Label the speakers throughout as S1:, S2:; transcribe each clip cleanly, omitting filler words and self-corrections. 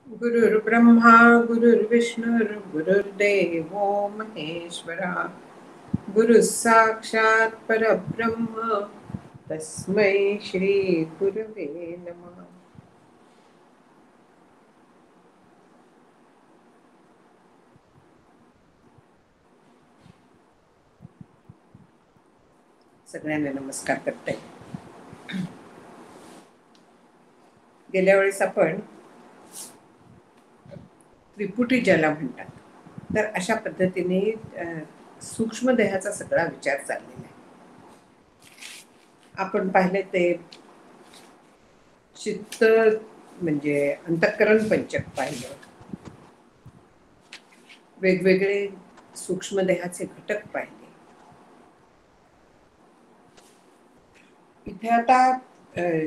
S1: गुरुर्ब्रह्मा गुरुर्विष्णुर्गुरुर्देवो महेश्वरा. गुरु साक्षात परब्रह्म तस्मै श्री गुरवे नमः. सगळ्यांना नमस्कार करते. गेल्या वेळेस आपण त्रिपुटी ज्याला म्हणतात, तर अशा पद्धतीने सूक्ष्म देहाचा सगळा विचार चाललेला आहे. आपण पाहिले ते चित्त म्हणजे अंतःकरण पंचक पाहिलं, वेगवेगळे सूक्ष्म देहाचे घटक पाहिले. इथे आता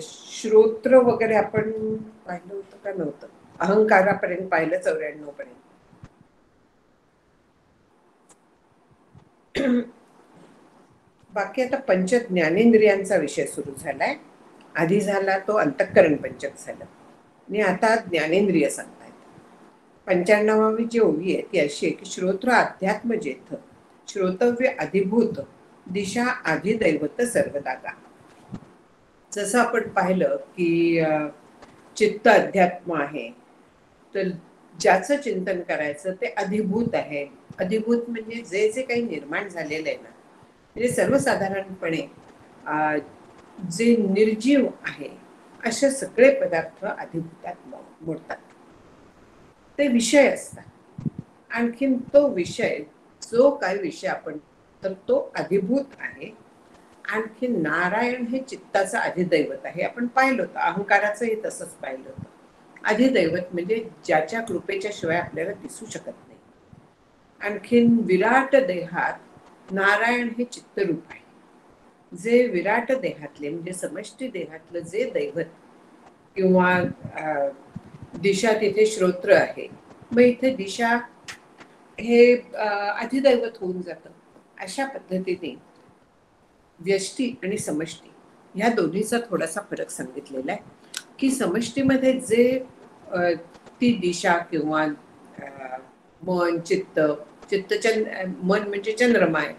S1: श्रोत्र वगैरे आपण पाहिलं होतं का नव्हतं? अहंकारापर्यंत पाहिलं 94 पर्यंत. बाकी आता पंच ज्ञानेंद्रियांचा विषय सुरू झालाय. आधी झाला तो अंतःकरण पंचक झालं आणि आता ज्ञानेंद्रिय सांगतायत. 95वी जी ओवी आहे ती अशी आहे की श्रोत्र अध्यात्म जेथ श्रोतव्य अधिभूत दिशा अधिदैवत सर्वदागा. जसं आपण पाहिलं की चित्त अध्यात्म आहे, तर ज्याचं चिंतन करायचं ते अधिभूत आहे. अधिभूत म्हणजे जे जे काही निर्माण झालेलं आहे ना, म्हणजे सर्वसाधारणपणे जे निर्जीव आहे असे सगळे पदार्थ अधिभूतात मोडतात. ते विषय असतात. आणखीन तो विषय जो काही विषय आपण, तर तो अधिभूत आहे. आणखी नारायण हे चित्ताचं अधिदैवत आहे. आपण पाहिलं होतं अहंकाराचंही तसंच पाहिलं होतं. अधिदैवत म्हणजे ज्याच्या कृपेच्या शिवाय आपल्याला दिसू शकत नाही. आणखीन विराट देहात नारायण हे चित्तरूप आहे. जे विराट देहातले म्हणजे समष्टी देहातलं जे दैवत किंवा दिशा तिथे श्रोत्र आहे, मग इथे दिशा हे अधिदैवत होऊन जातं. अशा पद्धतीने व्यष्टी आणि समष्टी ह्या दोन्हीचा थोडासा फरक सांगितलेला आहे की समष्टीमध्ये जे ती दिशा किंवा मन चित्त मन म्हणजे चंद्रमा आहे,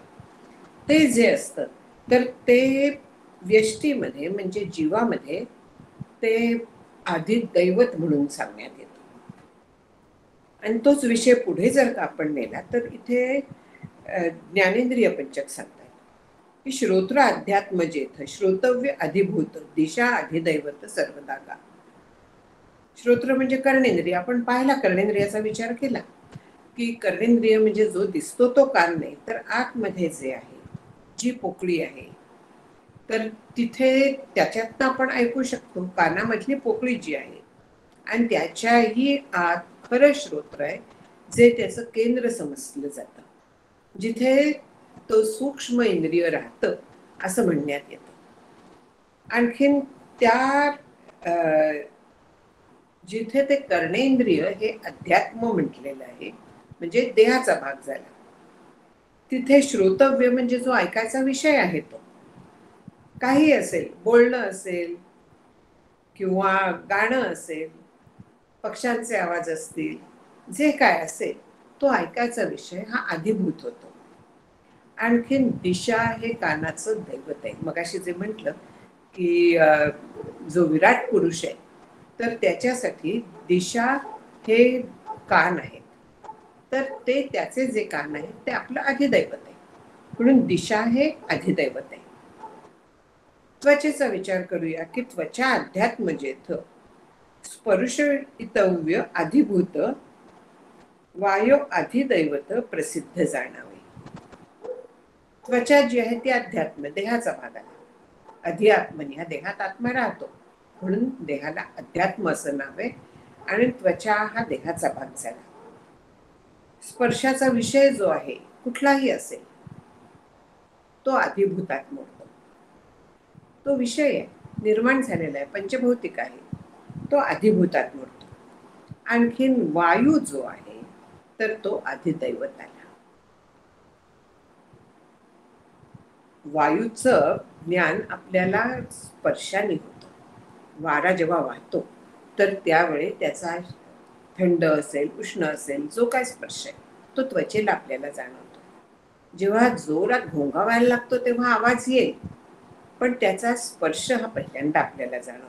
S1: ते जे असतं तर ते व्यष्टीमध्ये म्हणजे जीवामध्ये ते अधिदैवत म्हणून सांगण्यात येतं. आणि तोच विषय पुढे जर का आपण नेला तर इथे ज्ञानेंद्रिय पंचक सांगतात की श्रोत्र अध्यात्म जेथ श्रोतव्य अधिभूत दिशा अधिदैवत सर्वदागा. श्रोत्र म्हणजे कर्णेंद्रिय. आपण पाहिला कर्णेंद्रियाचा विचार केला की कर्णेंद्रिय म्हणजे जो दिसतो तो कान नाही, तर आतमध्ये जे आहे जी पोकळी आहे, तर तिथे त्याच्यातनं आपण ऐकू शकतो. कानामधली पोकळी जी आहे आणि त्याच्याही आत खरं श्रोत्र आहे, जे त्याचं केंद्र समजलं जातं, जिथे तो सूक्ष्म इंद्रिय राहतं असं म्हणण्यात येतं. आणखीन त्या जिथे ते कर्णेंद्रिय हे अध्यात्म म्हटलेलं आहे, म्हणजे देहाचा भाग झाला, तिथे श्रोतव्य म्हणजे जो ऐकायचा विषय आहे, तो काही असेल, बोलणं असेल किंवा गाणं असेल, पक्ष्यांचे आवाज असतील, जे काय असेल तो ऐकायचा विषय हा अधिभूत होतो. आणखीन दिशा हे कानाचं दैवत आहे. मगाशी जे म्हटलं की जो विराट पुरुष आहे, तर त्याच्यासाठी दिशा हे कान आहे, तर ते त्याचे जे कान आहे ते आपलं अधिदैवत आहे, म्हणून दिशा हे अधिदैवत आहे. त्वचेचा विचार करूया की त्वचा अध्यात्म जेथ स्पर्शितव्य अधिभूत वायो अधिदैवत प्रसिद्ध जाणावे. त्वचा जी आहे ती अध्यात्म देहाचा भाग आहे. अधिआत्मनी हा देहात आत्मा राहतो, म्हणून देहाला अध्यात्म असं नाव आहे. आणि त्वचा हा देहाचा भाग झाला. स्पर्शाचा विषय जो आहे कुठलाही असेल तो अधिभूतात मोडतो. तो विषय आहे, निर्माण झालेला आहे, पंचभौतिक आहे, तो अधिभूतात मोडतो. आणखीन वायू जो आहे तर तो अधिदैवत आला. वायूचं ज्ञान आपल्याला स्पर्शाने होतं. वारा जेव्हा वाहतो तर त्यावेळी त्याचा थंड असेल, उष्ण असेल, जो काय स्पर्श आहे तो त्वचेला आपल्याला जाणवतो. जेव्हा जोरात घोंगावायला लागतो तेव्हा आवाज येईल, पण त्याचा स्पर्श हा पहिल्यांदा आपल्याला जाणवतो.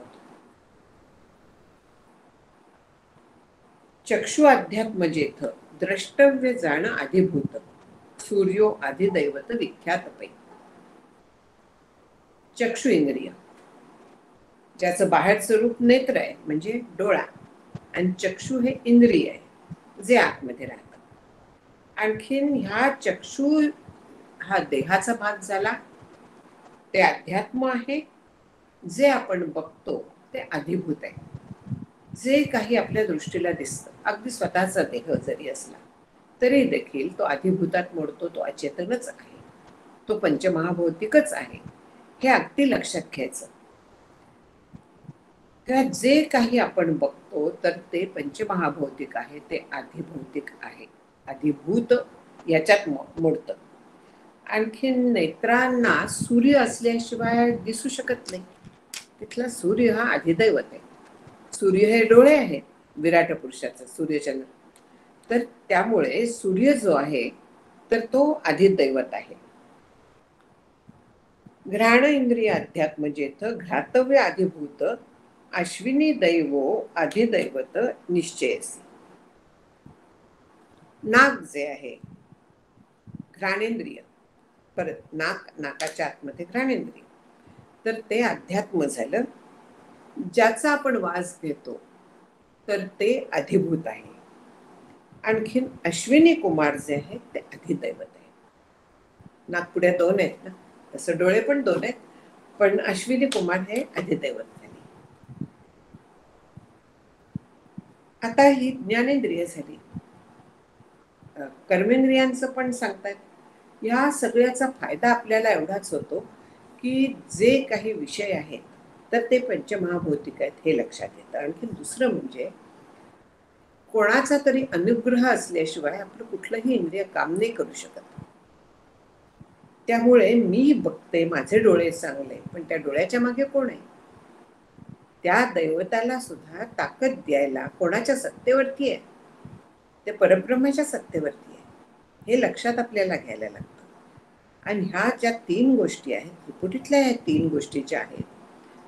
S1: चक्षु अध्यात्म जेथ द्रष्टव्य जाण आधिभूत, सूर्यो आधिदैवत विख्यात पै. चक्षु इंद्रिय, ज्याचं बाहेरचं रूप नेत्र आहे म्हणजे डोळा, आणि चक्षु हे इंद्रिय आहे जे आतमध्ये राहतं. आणखीन ह्या चक्षु हा देहाचा भाग झाला, ते अध्यात्म आहे. जे आपण बघतो ते अधिभूत आहे. जे काही आपल्या दृष्टीला दिसतं, अगदी स्वतःचा देह जरी असला तरी देखील तो अधिभूतात मोडतो, तो अचेतनच आहे, तो पंचमहाभौतिकच आहे, हे अगदी लक्षात घ्यायचं. तेव्हा जे काही आपण बघतो तर ते पंचमहाभौतिक आहे, ते अधिभौतिक आहे, अधिभूत याच्यात मोडतं. आणखीन नेत्रांना सूर्य असल्याशिवाय दिसू शकत नाही. तिथला सूर्य हा अधिदैवत आहे. सूर्य हे डोळे आहेत विराट पुरुषाचा, सूर्यचंद्र. तर त्यामुळे सूर्य जो आहे तर तो अधिदैवत आहे. घ्राण इंद्रिय अध्यात्म जेथ घ्रातव्य अधिभूत, अश्विनी दैवो अधिदैवत निश्चयसी. नाक जे आहे, घ्राणेंद्रिय, परत नाकाच्या आतमध्ये घ्राणेंद्रिय, तर ते अध्यात्म झालं. ज्याचा आपण वास घेतो तर ते अधिभूत आहे. आणखीन अश्विनी कुमार जे आहेत ते अधिदैवत आहे. नागपुड्या 2 आहेत ना, तसं डोळे पण 2 आहेत, पण अश्विनी कुमार हे अधिदैवत झाले. आता ही ज्ञानेंद्रिय झाली. कर्मेंद्रियांचं पण सांगतात. या सगळ्याचा फायदा आपल्याला एवढाच होतो की जे काही विषय आहेत तर ते पंचमहाभौतिक आहेत हे लक्षात येतं. आणखी दुसरं म्हणजे कोणाचा तरी अनुग्रह असल्याशिवाय आपलं कुठलंही इंद्रिय काम नाही करू शकत. त्यामुळे मी बघते, माझे डोळे चांगले, पण त्या डोळ्याच्या मागे कोण आहे? त्या दैवताला सुद्धा ताकद द्यायला कोणाच्या सत्तेवरती आहे? ते परब्रह्माच्या सत्तेवरती आहे, हे लक्षात आपल्याला घ्यायला लागतं. आणि ह्या ज्या 3 गोष्टी आहेत, त्रिपुटीतल्या ह्या 3 गोष्टी ज्या आहेत,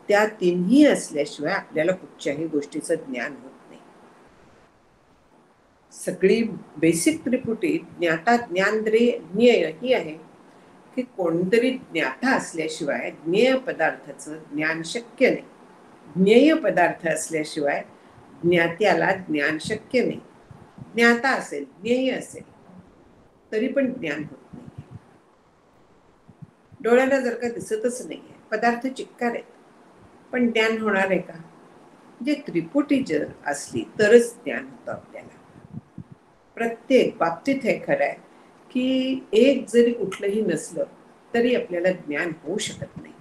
S1: त्या तिन्ही असल्याशिवाय आपल्याला कुठच्याही गोष्टीचं ज्ञान होत नाही. सगळी बेसिक त्रिपुटी ज्ञाता ज्ञानेंद्रिय ज्ञेय ही आहे की कोणतरी ज्ञाता असल्याशिवाय ज्ञेय पदार्थाचं ज्ञान शक्य नाही. ज्ञेय पदार्थ असल्याशिवाय ज्ञात्याला ज्ञान शक्य नाही. ज्ञाता असेल, ज्ञेय असेल, तरी पण ज्ञान होत नाही. डोळ्याला जर का दिसतच नाहीये, पदार्थ चिक्कार आहेत, पण ज्ञान होणार आहे का? म्हणजे त्रिपुटी जर असली तरच ज्ञान होतं आपल्याला. प्रत्येक बाबतीत हे खरं आहे की एक जरी कुठलंही नसलं तरी आपल्याला ज्ञान होऊ शकत नाही.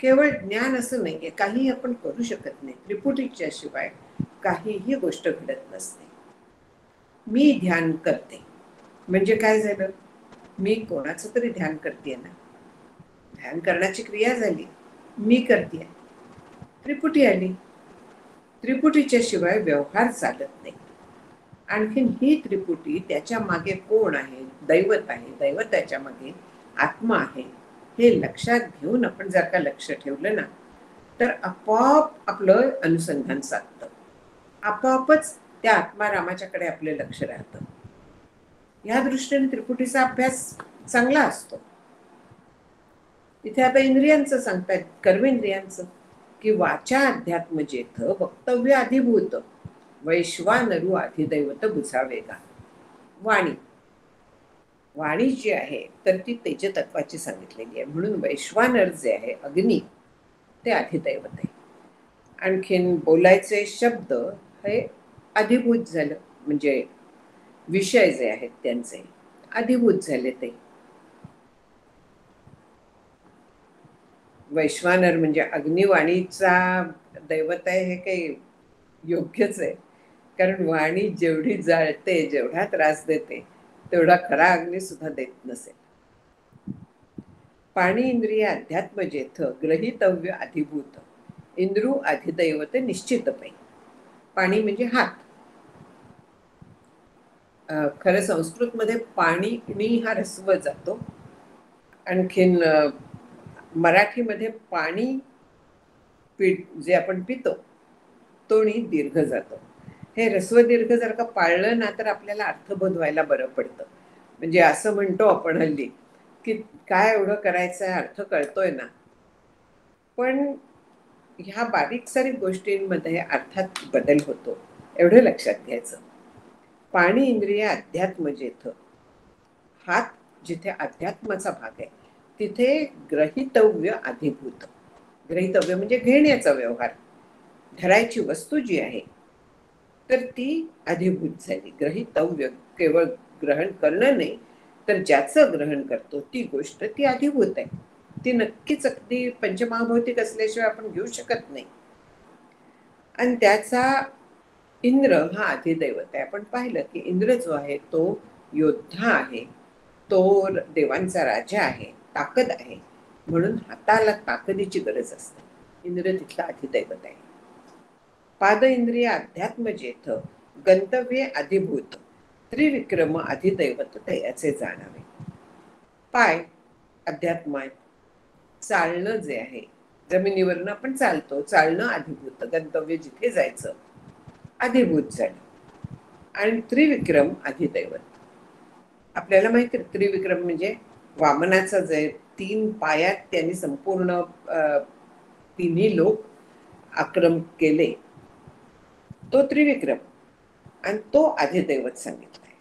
S1: केवळ ज्ञान असं नाहीये, काही आपण करू शकत नाही. त्रिपुटीच्या शिवाय काहीही गोष्ट घडत नसते. मी ध्यान करते म्हणजे काय झालं? मी कोणाचं तरी ध्यान करते ना, ध्यान करण्याची क्रिया झाली, मी करते, त्रिपुटी आली. त्रिपुटीच्या शिवाय व्यवहार चालत नाही. आणखीन ही त्रिपुटी, त्याच्या मागे कोण आहे? दैवत आहे. दैवताच्या मागे आत्मा आहे, हे लक्षात घेऊन आपण जर का लक्ष ठेवलं ना तर आपोआप आपलं अनुसंधान साधतं. आपोआपच त्या आत्मारामाच्याकडे आपलं लक्ष राहतं. या दृष्टीने त्रिपुटीचा अभ्यास चांगला असतो. इथे आता इंद्रियांचं सांगतात, कर्मेंद्रियांचं, की वाचा अध्यात्म जेथ वक्तव्य अधिभूत, वैश्वानरू अधिदैवत बुजावेगा. वाणी, वाणी जी आहे तर ती तेजतत्वाची सांगितलेली आहे, म्हणून वैश्वानर जे आहे अग्नी ते अधिदैवत आहे. आणखीन बोलायचे शब्द हे अधिभूत झालं, म्हणजे विषय जे आहेत त्यांचे अधिभूत झाले. ते वैश्वानर म्हणजे अग्निवाणीचा दैवत आहे, हे काही योग्यच आहे. कारण वाणी जेवढी जाळते, जेवढा त्रास देते, तेवढा खरा अग्नी सुद्धा देत नसेल. पाणी इंद्रिय अध्यात्म जेथ ग्रहितव्य अधिभूत, इंद्रू अधिदैवत निश्चित पै. पाणी म्हणजे हात. खरं संस्कृतमध्ये पाणी हा ऱ्हस्व जातो. आणखीन मराठीमध्ये पाणी जे आपण पितो तो नी दीर्घ जातो. हे ऱ्हस्व दीर्घ जर का पाळलं ना तर आपल्याला अर्थबोध व्हायला बरं पडतं. म्हणजे असं म्हणतो आपण हल्ली की काय एवढं करायचं आहे, अर्थ कळतोय ना. पण ह्या बारीक सारीक गोष्टींमध्ये अर्थात बदल होतो, एवढं लक्षात घ्यायचं. पाणी इंद्रिय अध्यात्म जेथ, हात जिथे अध्यात्माचा भाग आहे तिथे ग्रहितव्य अधिभूत. ग्रहितव्य म्हणजे घेण्याचा व्यवहार, धरायची वस्तू जी आहे तर ती अधिभूत झाली. ग्रहितव्य केवळ ग्रहण करणं नाही, तर ज्याचं ग्रहण करतो ती गोष्ट ती अधिभूत आहे. ती नक्कीच अगदी पंचमहाभौतिक असल्याशिवाय आपण घेऊ शकत नाही. आणि त्याचा इंद्र हा अधिदैवत आहे. आपण पाहिलं की इंद्र जो आहे तो योद्धा आहे, तो देवांचा राजा आहे, ताकद आहे. म्हणून हाताला ताकदीची गरज असते. इंद्र तिथला अधिदैवत आहे. पाद इंद्रिय अध्यात्म जेथ, गंतव्य अधिभूत, त्रिविक्रम अधिदैवत तयाचे जाणावे. पाय अध्यात्म आहे. चालणं जे आहे, जमिनीवरनं आपण चालतो, चालणं अधिभूत, गंतव्य जिथे जायचं अधिभूत झालं. आणि त्रिविक्रम अधिदैवत. आपल्याला माहिती आहे त्रिविक्रम म्हणजे वामनाचं जे 3 पायात त्यांनी संपूर्ण तिन्ही लोक आक्रम केले, तो त्रिविक्रम आणि तो अधिदैवत सांगितलाय.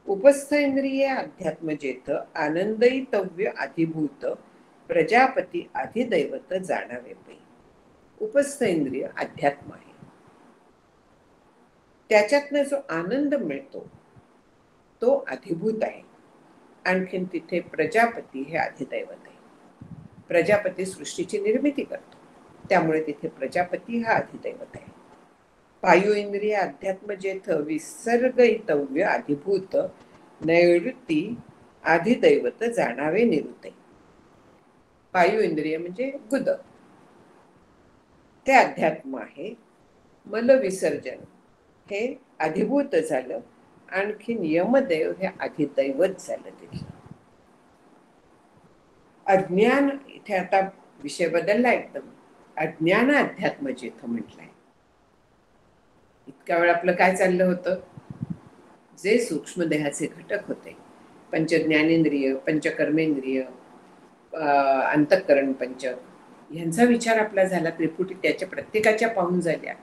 S1: उपस्थ इंद्रिय अध्यात्म जेथ, आनंदयितव्य अधिभूत, प्रजापती अधिदैवत जाणावे पै. उपस्थ इंद्रिय अध्यात्म आहे, त्याच्यातनं जो आनंद मिळतो तो अधिभूत आहे. आणखीन तिथे प्रजापती हे अधिदैवत आहे. प्रजापती सृष्टीची निर्मिती करतो, त्यामुळे तिथे प्रजापती हा अधिदैवत आहे. पायु इंद्रिय अध्यात्म जेथ, विसर्गयितव्य अधिभूत, नैवृत्ती अधिदैवत जाणावे निवृत्ते. पायु इंद्रिय म्हणजे गुद, ते अध्यात्म आहे. मल विसर्जन हे अधिभूत झालं. आणखीन यमदेव हे अधिदैवत झालं तिथलं. अज्ञान, इथे आता विषय बदलला एकदम. अज्ञान अध्यात्म जेथ म्हटलंय. इतक्या वेळ आपलं काय चाललं होतं, जे सूक्ष्म देहाचे घटक होते, पंच ज्ञानेंद्रिय, पंचकर्मेंद्रिय, अंतःकरण पंच, यांचा विचार आपला झाला. त्रिपुटी त्याच्या प्रत्येकाच्या पाहून झाल्या.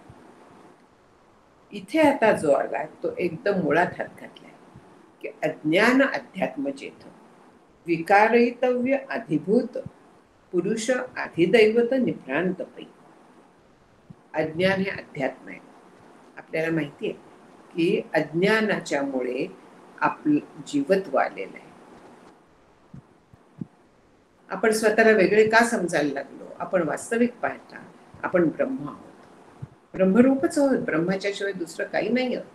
S1: इथे आता जो आला तो एकदम मुळात हात घातलाय की अज्ञान अध्यात्म जेथ, विकारयितव्य अधिभूत, पुरुष अधिदैवत निभ्रांत पै. अज्ञान हे अध्यात्म आहे. आपल्याला माहिती आहे की अज्ञानाच्यामुळे आपलं जीवत्व आलेलं आहे. आपण स्वतःला वेगळे का समजायला लागलो? आपण वास्तविक पाहता आपण ब्रह्म आहोत, ब्रह्मरूपच आहोत, ब्रह्माच्या शिवाय दुसरं काही नाही आहोत.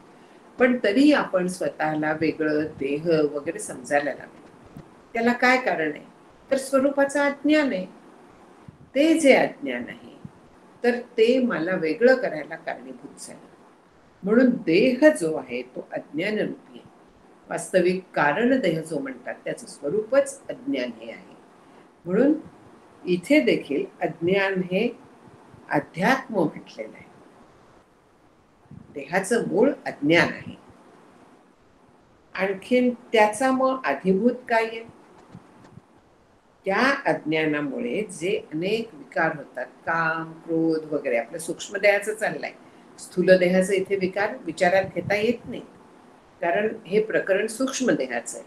S1: पण तरी आपण स्वतःला वेगळं देह वगैरे समजायला लागलो. त्याला काय कारण आहे? तर स्वरूपाचं अज्ञान आहे. ते जे अज्ञान आहे तर ते मला वेगळं करायला कारणीभूत झालं. म्हणून देह जो आहे तो अज्ञान रूपी आहे. वास्तविक कारण देह जो म्हणतात त्याचं स्वरूपच अज्ञान हे आहे. म्हणून इथे देखील अज्ञान हे अध्यात्म म्हटलेलं आहे. देहाचं मूळ अज्ञान आहे. आणखीन त्याचा मग अधिभूत काय आहे? त्या अज्ञानामुळे जे अनेक विकार होतात, काम, क्रोध वगैरे, आपल्या सूक्ष्म देहाचं चाललंय. स्थूल देहाचं इथे विचारात घेता येत नाही, कारण हे प्रकरण सूक्ष्म देहाचं आहे.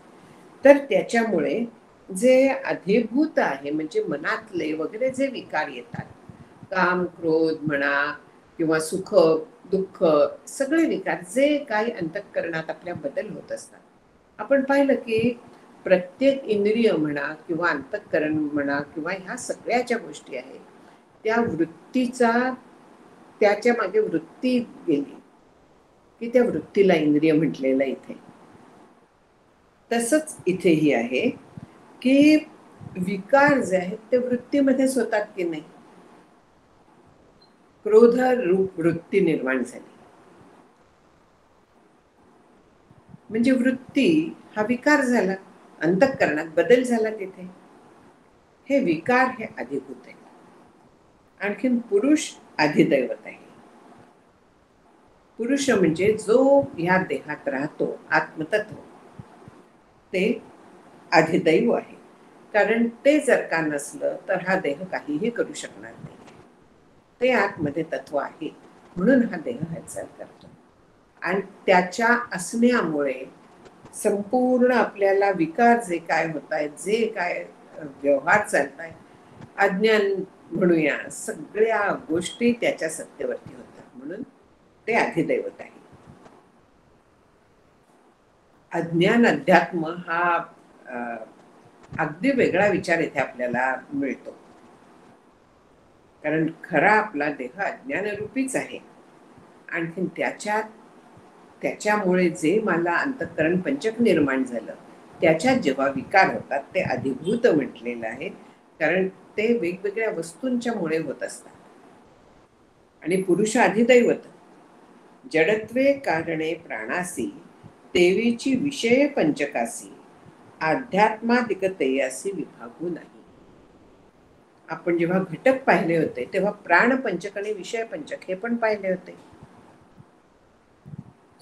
S1: तर त्याच्यामुळे जे अधिभूत आहे म्हणजे मनातले वगैरे जे विकार येतात, काम, क्रोध म्हणा किंवा सुख, दुःख, सगळे विकार जे काही अंतःकरणात आपल्या बदल होत असतात. आपण पाहिलं की प्रत्येक इंद्रिय म्हणा किंवा अंतःकरण म्हणा किंवा ह्या सगळ्या ज्या गोष्टी आहेत त्या वृत्तीचा, त्याच्या मागे वृत्ती गेली की त्या वृत्तीला इंद्रिय म्हटलेलं इथे. तसंच इथेही आहे की विकार जे आहेत ते वृत्तीमध्येच होतात की नाही. क्रोध रूप वृत्ती निर्माण झाली, म्हणजे वृत्ती हा विकार झाला, अंतःकरणात बदल झाला तिथे. हे विकार हे अधिभूत आहे. आणखीन पुरुष अधिदैवत आहे. पुरुष म्हणजे जो ह्या देहात राहतो, आत्मतत्व, ते अधिदैव आहे. कारण ते जर का नसलं तर हा देह काहीही करू शकणार नाही. ते आतमध्ये तत्व आहे, म्हणून हा देह हालचाल करतो. आणि त्याच्या असण्यामुळे संपूर्ण आपल्याला विकार जे काय होत आहेत, जे काय व्यवहार चालत आहेत, अज्ञान म्हणूया, सगळ्या गोष्टी त्याच्या सत्तेवरती होतात, म्हणून ते अधिदैवत आहे. अज्ञान अध्यात्म हा अगदी वेगळा विचार इथे आपल्याला मिळतो. कारण खरा आपला देह अज्ञानरूपीच आहे. आणखीन त्याच्यामुळे जे मला अंतःकरण पंचक निर्माण झालं, त्याच्यात जेव्हा विकार होतात ते अधिभूत म्हटलेलं आहे. कारण ते वेगवेगळ्या वस्तूंच्या मुळे होत असतात. आणि पुरुष अधिदैवत, जडत्वे कारणे प्राणासी, तेवीची विषय पंचकासी, अध्यात्मादिकतेयासी विभागू नाही. आपण जेव्हा घटक पाहिले होते तेव्हा प्राण पंचक आणि विषय पंचक हे पण पाहिले होते.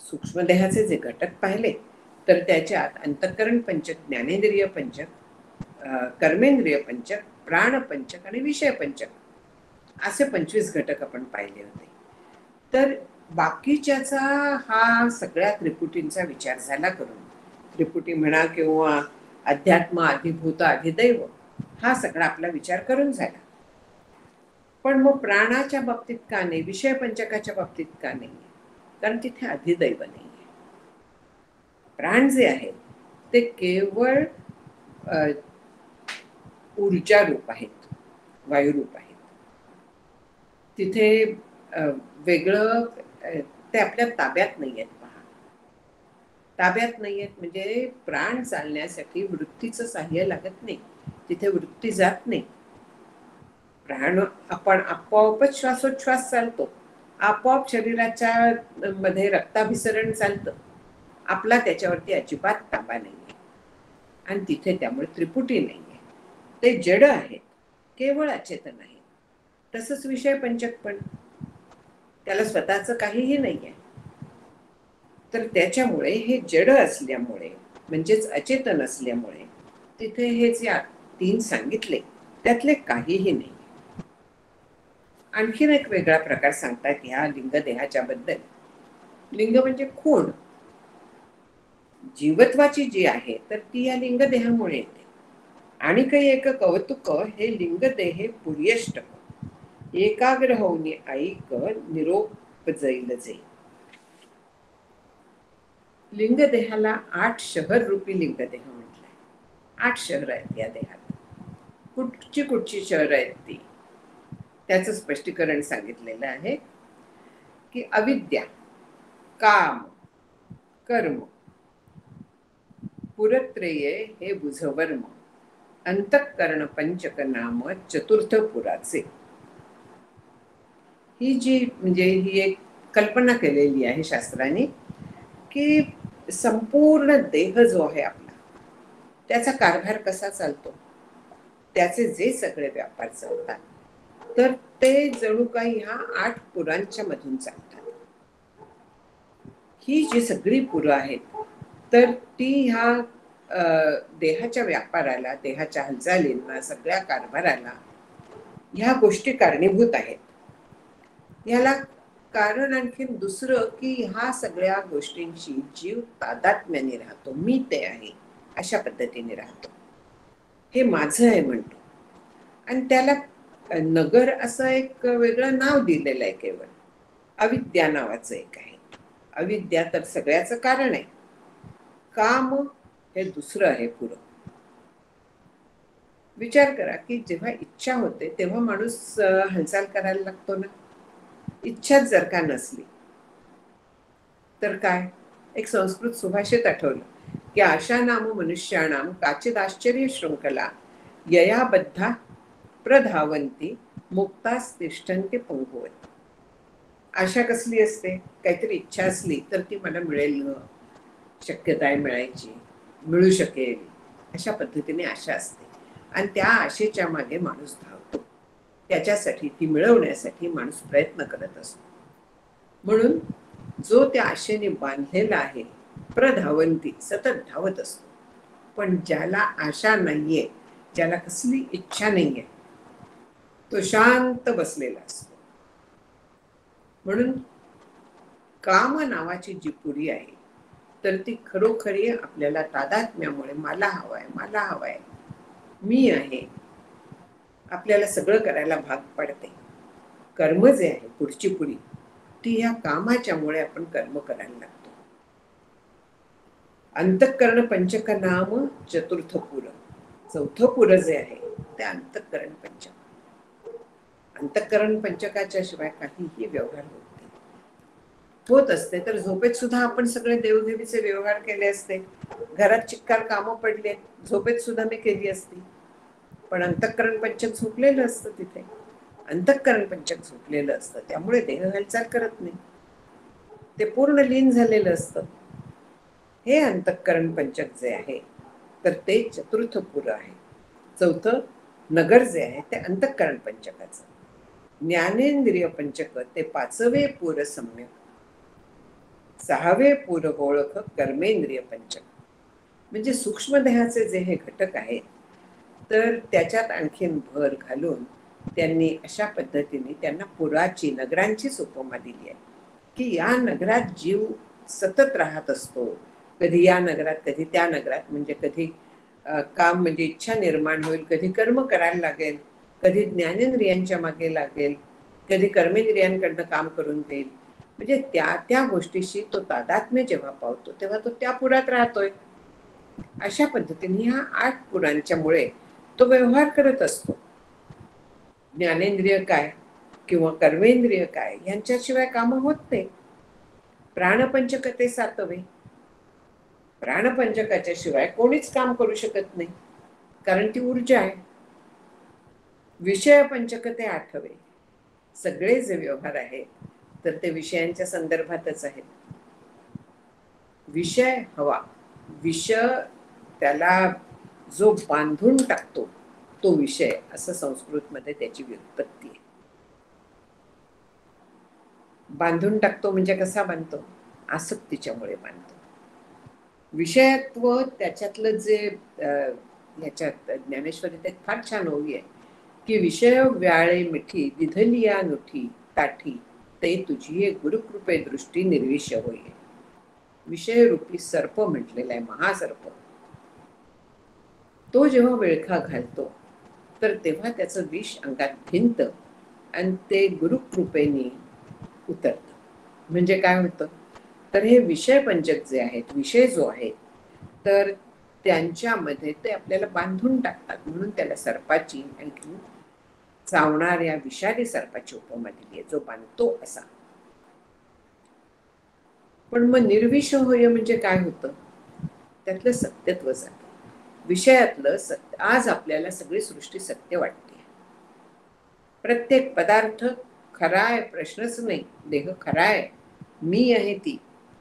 S1: सूक्ष्मदेहाचे जे घटक पाहिले तर त्याच्यात अंतःकरण पंचक, ज्ञानेंद्रिय पंचक, कर्मेंद्रिय पंचक, प्राण पंचक आणि विषय पंचक असे 25 घटक आपण पाहिले होते. तर बाकीच्याचा हा सगळ्या त्रिपुटींचा विचार झाला करून, त्रिपुटी म्हणा किंवा अध्यात्म, अधिभूत, अधिदैव, हा सगळा आपला विचार करून झाला. पण मग प्राणाच्या बाबतीत का नाही, विषय पंचकाच्या बाबतीत का नाही? कारण तिथे अधिदैव नाही. प्राण जे आहे ते केवळ ऊर्जा रूप आहेत, वायुरूप आहेत. तिथे वेगळं ते आपल्या ताब्यात नाही आहेत. पहा, ताब्यात नाही आहेत म्हणजे प्राण चालण्यासाठी वृत्तीचं साह्य लागत नाही. तिथे वृत्ती जात नाही. प्राण आपण आपोआपच श्वासोच्छ्वास चालतो, आपोआप शरीराच्या मध्ये रक्ताभिसरण चालतं. आपला त्याच्यावरती अजिबात ताबा नाहीये. आणि तिथे त्यामुळे त्रिपुटी नाहीये. ते जड आहेत, केवळ अचेतन आहे. तसंच विषय पंचक पण, त्याला स्वतःचं काहीही नाहीये. तर त्याच्यामुळे हे जड असल्यामुळे, म्हणजेच अचेतन असल्यामुळे, तिथे हे जे 3 सांगितले त्यातले काहीही नाही. आणखीन एक वेगळा प्रकार सांगतात ह्या लिंगदेहाच्या बद्दल. लिंग म्हणजे खूण, जीवत्वाची जी आहे तर ती या लिंगदेहामुळे येते. आणि काही एक कौतुक, हे लिंगदेहे पुर्यष्टक, एकाग्र होऊन ऐक निरोप जाईल जे. लिंगदेहाला 8 शहर रूपी लिंगदेह म्हटलंय. 8 शहर आहेत या देहात. कुठची शहर आहेत ती, त्याचं स्पष्टीकरण सांगितलेलं आहे की अविद्या, काम, कर्म, पुरत्रेये हे बुझवर्म, अंतःकरण पंचक नाम चतुर्थ पुराचे. ही जी म्हणजे ही एक कल्पना केलेली आहे शास्त्राने की संपूर्ण देह जो आहे आपला, त्याचा कारभार कसा चालतो, त्याचे जे सगळे व्यापार चालतात, तर ते जणू काही ह्या 8 पुरांच्या मधून चालतात. ही जी सगळी पुरं आहेत तर ती ह्या देहाच्या व्यापाराला, देहाच्या हालचालींना, सगळ्या कारभाराला ह्या गोष्टी कारणीभूत आहेत. ह्याला कारण आणखीन दुसरं की ह्या सगळ्या गोष्टींची जीव तादात्म्याने राहतो, मी ते आहे अशा पद्धतीने राहतो, हे माझं आहे म्हणतो. आणि त्याला नगर असं एक वेगळं नाव दिलेलं आहे. केवळ अविद्या नावाचं एक आहे. अविद्या तर सगळ्याचं कारण आहे. काम हे दुसरं आहे पुरं. विचार करा की जेव्हा इच्छा होते तेव्हा माणूस हालचाल करायला लागतो ना. इच्छाच जर का नसली तर काय? एक संस्कृत सुभाषित आठवलं की आशा नाम मनुष्याणाम काचिद आश्चर्य शृंखला ययाबद्धा प्रधावंती मुक्तास तिष्ठन्ति पंगुवती. आशा कसली असते? काहीतरी इच्छा असली तर ती मला मिळेल, शक्यता आहे मिळायची, मिळू शकेल, अशा पद्धतीने आशा असते. आणि त्या आशेच्या मागे माणूस धावतो. त्याच्यासाठी, ती मिळवण्यासाठी माणूस प्रयत्न करत असतो. म्हणून जो त्या आशेने बांधलेला आहे, प्रधावंती, सतत धावत असतो. पण ज्याला आशा नाहीये, ज्याला कसली इच्छा नाहीये, तो शांत बसलेला असतो. म्हणून काम नावाची जी पुरी आहे, तर ती खरोखरी आपल्याला तादात्म्यामुळे मला हवाय, मला हवाय, मी आहे, आपल्याला सगळं करायला भाग पडते. कर्म जे आहे, पुढची पुरी, ती या कामाच्यामुळे आपण कर्म करायला लागतो. अंतःकरण पंचक नाम चतुर्थ पुर, चौथं पुर जे आहे ते अंतःकरण पंचक. अंतःकरण पंचकाच्या शिवाय काहीही व्यवहार होत असते. तर झोपेत सुद्धा आपण सगळे देवदेवीचे व्यवहार केले असते, घरात चिक्कार कामं पडले, झोपेत सुद्धा मी केली असती. पण अंतःकरण पंचक झोपलेलं असतं तिथे, अंतःकरण पंचक झोपलेलं असतं, त्यामुळे देह हालचाल करत नाही, ते पूर्ण लीन झालेलं असतं. हे अंतःकरण पंचक जे आहे, तर ते चतुर्थ पुर आहे. चौथं नगर जे आहे ते अंतःकरण पंचकाचं. ज्ञानेंद्रिय पंचक ते पाचवे पुर सम्यक, सहावे पुर ओळख कर्मेंद्रिय पंचक. म्हणजे सूक्ष्म देहाचे जे हे घटक आहेत, तर त्याच्यात आणखीन भर घालून त्यांनी अशा पद्धतीने त्यांना पुराची, नगरांचीच उपमा दिली आहे, की या नगरात जीव सतत राहत असतो. कधी या नगरात, कधी त्या नगरात. म्हणजे कधी काम म्हणजे इच्छा निर्माण होईल, कधी कर्म करायला लागेल, कधी ज्ञानेंद्रियांच्या मागे लागेल, कधी कर्मेंद्रियांकडनं काम करून देईल. म्हणजे त्या त्या गोष्टीशी तो तादात्म्य जेव्हा पावतो, तेव्हा तो त्या पुरात राहतोय. अशा पद्धतीने ह्या 8 पुरांच्या मुळे तो व्यवहार करत असतो. ज्ञानेंद्रिय काय किंवा कर्मेंद्रिय काय यांच्याशिवाय कामं होत नाही. प्राणपंचक ते 7वे. प्राणपंचकाच्या शिवाय कोणीच काम करू शकत नाही, कारण ती ऊर्जा आहे. विषय पंचक ते 8वे. सगळे जे व्यवहार आहेत, तर ते विषयांच्या संदर्भातच आहेत. विषय हवा, विषय त्याला जो बांधून टाकतो तो विषय, असं संस्कृतमध्ये त्याची व्युत्पत्ती आहे. बांधून टाकतो म्हणजे कसा बांधतो? आसक्तीच्यामुळे बांधतो. विषयत्व त्याच्यातलं जे याच्यात ज्ञानेश्वरीत एक फार छान ओवी आहे, की विषय व्याळे मिठी विधलिया नुठी ताठी, ते तुझी गुरुकृपे दृष्टी निर्विषय होई. विषय रूपी सर्प म्हटलेला आहे, महासर्प. तो जेव्हा विळखा घालतो, तर तेव्हा त्याचं विष अंगात भिनतं आणि ते गुरुकृपेने उतरतं. म्हणजे काय होतं? तर हे विषय पंचक जे आहेत, विषय जो आहे, तर त्यांच्यामध्ये ते आपल्याला बांधून टाकतात. म्हणून त्याला सर्पाची, आणखी चावणाऱ्या विषारी सर्पाची उपमा दिली आहे, जो बांधतो असा. पण मग निर्विष होय म्हणजे काय होतं? त्यातलं सत्यत्व जातं. विषयातलं सत्य. आज आपल्याला सगळी सृष्टी सत्य वाटते. प्रत्येक पदार्थ खरा आहे, प्रश्नच नाही. देह खरा आहे, मी आहे ती,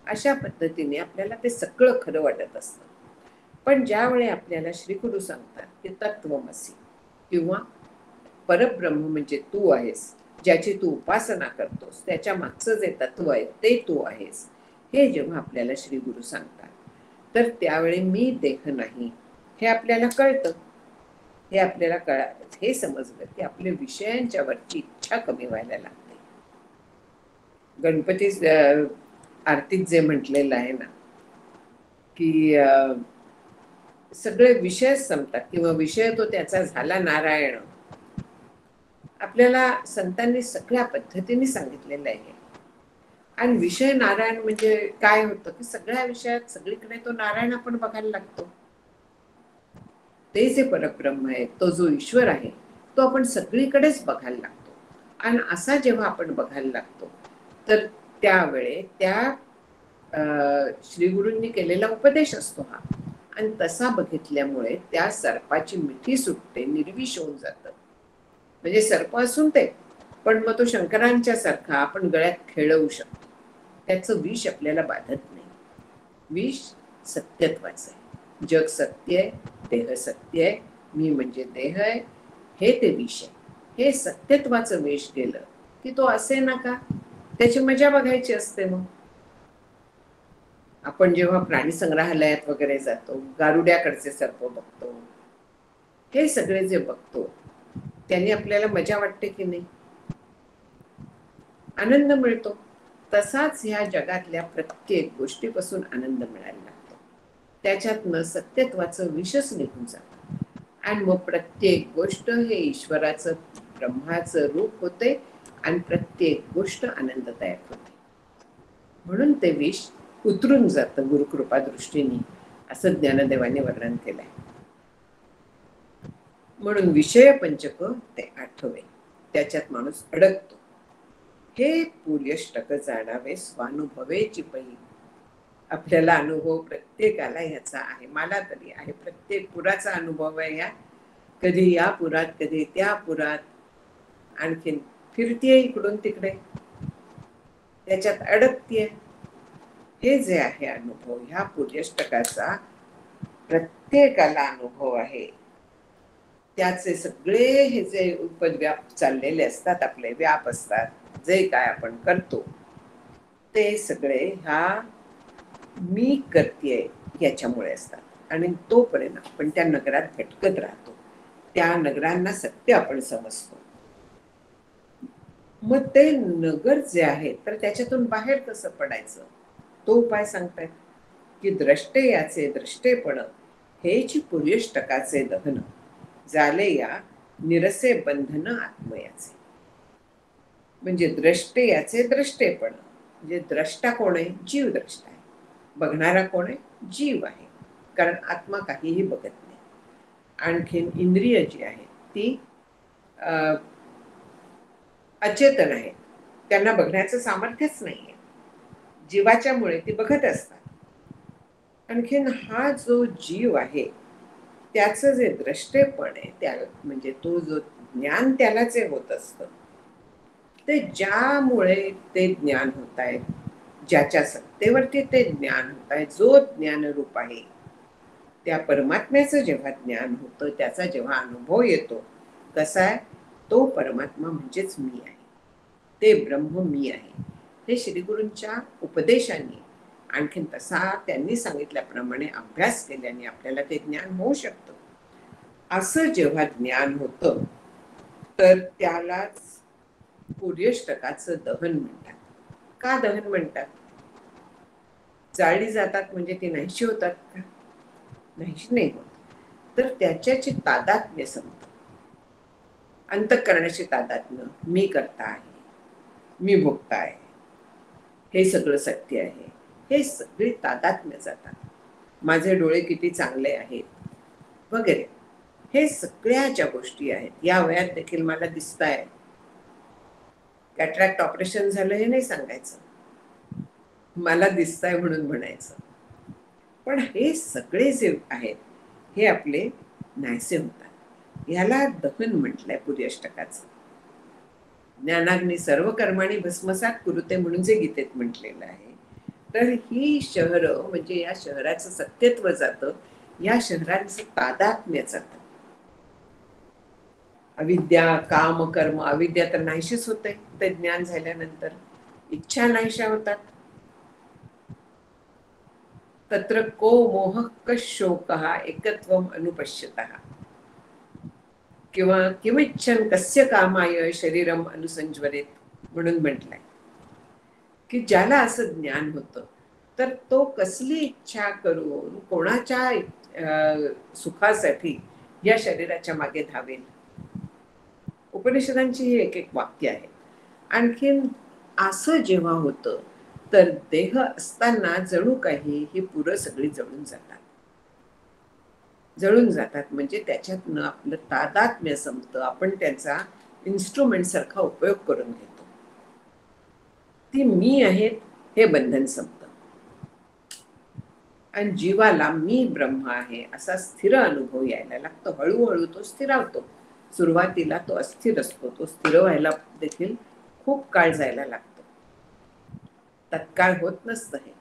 S1: अशा पद्धतीने आपल्याला ते सगळं खरं वाटत असतं. पण ज्यावेळी आपल्याला श्रीगुरु सांगतात की तत्वमसी, किंवा परब्रह्म म्हणजे तू आहेस, ज्याची तू उपासना करतोस, त्याच्या मागचं जे तत्व आहे ते तू आहेस, हे जेव्हा आपल्याला श्रीगुरु सांगतात, तर त्यावेळी मी देह नाही हे आपल्याला कळतं. हे आपल्याला हे समजलं की आपल्या विषयांच्या वरची इच्छा कमी व्हायला लागते. गणपती आरतीत जे म्हटलेलं आहे ना, की सगळे विषय संपतात, किंवा विषय तो त्याचा झाला नारायण. आपल्याला संतांनी सगळ्या पद्धतीने सांगितलेलं आहे. आणि विषय नारायण म्हणजे काय होतं, की सगळ्या विषयात सगळीकडे तो नारायण आपण बघायला लागतो. ते जे परब्रह्म आहे, तो जो ईश्वर आहे, तो आपण सगळीकडेच बघायला लागतो. आणि असा जेव्हा आपण बघायला लागतो, तर त्यावेळे त्या श्रीगुरूंनी केलेला उपदेश असतो हा. आणि तसा बघितल्यामुळे त्या सर्पाची मिठी सुटते, निर्विष होऊन जातं. म्हणजे सर्प असून ते, पण मग तो शंकरांच्या सारखा आपण गळ्यात खेळवू शकतो. त्याचं विष आपल्याला बाधत नाही. विष सत्यत्वाचं आहे. जग सत्य आहे, देह सत्य आहे, मी म्हणजे देह आहे, हे ते विष आहे. हे सत्यत्वाचं विष गेलं की तो असे ना का, त्याची मजा बघायची असते. मग आपण जेव्हा प्राणी संग्रहालयात वगैरे जातो, गारुड्याकडचे सर्प बघतो, हे सगळे जे बघतो त्यांनी आपल्याला मजा वाटते की नाही, आनंद मिळतो. तसाच ह्या जगातल्या प्रत्येक गोष्टीपासून आनंद मिळायला लागतो. त्याच्यातनं सत्यत्वाचं विषच निघून जातं आणि मग प्रत्येक गोष्ट हे ईश्वराचं, ब्रह्माचं रूप होते आणि प्रत्येक गोष्ट आनंददायक होते. म्हणून ते विष उतरून जातं गुरुकृपा दृष्टीने, असं ज्ञानदेवाने वर्णन केलंय. म्हणून विषय पंचक ते आठवे, त्याच्यात माणूस अडकतो. हे पुर्यष्टक जाणावे स्वानुभवेची पै. आपल्याला अनुभव प्रत्येकाला ह्याचा आहे, मला तरी आहे. प्रत्येक पुराचा अनुभव आहे. या कधी या पुरात, कधी त्या पुरात, आणखीन फिरतीये इकडून तिकडे, त्याच्यात अडकतीये. हे जे आहे अनुभव, ह्या पुर्यष्टकाचा प्रत्येकाला अनुभव आहे. त्याचे सगळे हे जे उपद्व्याप चाललेले असतात, आपले व्याप असतात, जे काय आपण करतो ते सगळे ह्या मी करतेय याच्यामुळे असतात. आणि तो परिणाम आपण त्या नगरात भटकत राहतो, त्या नगरांना सत्य आपण समजतो. मग ते नगर जे आहे, तर त्याच्यातून बाहेर कसं पडायचं, तो उपाय सांगतायत की द्रष्टे याचे द्रष्टेपण, हेची पुर्यष्टकाचे दहन, झाले या निरसे बंधन आत्मयाचे. म्हणजे द्रष्टे याचे द्रष्टेपण, म्हणजे द्रष्टा कोण आहे, जीव द्रष्टा आहे. बघणारा कोण आहे, जीव आहे, कारण आत्मा काहीही बघत नाही. आणखीन इंद्रिय जी आहे ती अचेतन आहे, त्यांना बघण्याचं सामर्थ्यच नाहीये. जीवाच्यामुळे ती बघत असतात. आणखीन हा जो जीव आहे त्याचं जे द्रष्टेपण आहे, त्या म्हणजे तो जो ज्ञान त्याला जे होत असतं, ते ज्यामुळे ते ज्ञान होत आहे, ज्याच्या सत्तेवरती ते ज्ञान होत आहे, जो ज्ञानरूप आहे, त्या परमात्म्याचं जेव्हा ज्ञान होतं, त्याचा जेव्हा अनुभव येतो, कसा आहे तो परमात्मा म्हणजेच मी आहे, ते ब्रह्म मी आहे. हे श्रीगुरूंच्या उपदेशाने, आणखीन तसा त्यांनी सांगितल्याप्रमाणे अभ्यास केल्याने आपल्याला ते ज्ञान होऊ शकतं. असं जेव्हा ज्ञान होतं, तर त्यालाच पुर्यष्टकाचं दहन म्हणतात. का दहन म्हणतात? जाळली जातात म्हणजे ती नाहीशी होतात का? नाहीशी नाही होत, तर त्याच्याची तादात्म्य संपतं. अंतःकरणाची तादात्म्य, मी करता आहे, मी भोगता आहे, हे सगळं सत्य आहे, हे सगळे तादात्म्य जातात. माझे डोळे किती चांगले आहेत वगैरे, हे सगळ्या ज्या गोष्टी आहेत, या वयात देखील मला दिसत आहे. कॅटरॅक्ट ऑपरेशन झालं हे नाही सांगायचं, मला दिसतंय म्हणून म्हणायचं. पण हे सगळे जे आहेत हे आपले नाहीसे होतात. ह्याला दहन म्हटलंय पुर्यष्टकाचं. ज्ञानाग्नी सर्व कर्माणी भस्मसात कुरुते म्हणून जे गीतेत म्हटलेलं आहे, तर ही शहरं म्हणजे या शहराचं सत्यत्व जातं, या शहरांचं तादात्म्य जातं. अविद्या, काम, कर्म, अविद्या तर नाहीशीच होते ते ज्ञान झाल्यानंतर. इच्छा नाहीशा होतात. तत्र को मोह शोकः एकत्वम अनुपश्यतः, किंवा किमिच्छन कस्य कामाय शरीरम अनुसंज्वरेत म्हणून म्हटलंय की ज्याला असं ज्ञान होतं, तर तो कसली इच्छा करून कोणाच्या सुखासाठी या शरीराच्या मागे धावेल. उपनिषदांची ही एक एक वाक्य आहे. आणखीन असं जेव्हा होतं, तर देह असताना जणू काही ही पुरं सगळी जळून जातात. जळून जातात म्हणजे त्याच्यातनं आपलं तादात्म्य संपतं, आपण त्याचा इन्स्ट्रुमेंट सारखा उपयोग करून घेतो. ती मी आहेत हे बंधन संपतं आणि जीवाला मी ब्रह्म आहे असा स्थिर अनुभव यायला लागतो. हळूहळू तो स्थिरावतो. सुरुवातीला तो अस्थिर असतो, तो स्थिर व्हायला देखील खूप काळ जायला लागतो, तत्काळ होत नसतं हे.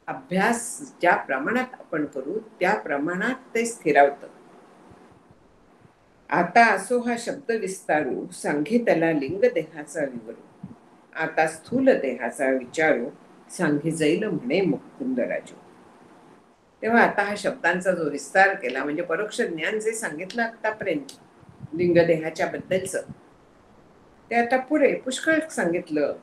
S1: अभ्यास ज्या प्रमाणात आपण करू त्या प्रमाणात ते स्थिरावतं. आता असो हा शब्द विस्तारू, सांगे त्याला लिंग देहाचा विवरू. आता स्थूल देहाचा विचारू, सांगे जाईल म्हणे मुकुंदराजू. तेव्हा आता हा शब्दांचा जो विस्तार केला, म्हणजे परोक्ष ज्ञान जे सांगितलं आतापर्यंत लिंगदेहाच्या बद्दलच, ते आता पुढे पुष्कळ सांगितलं.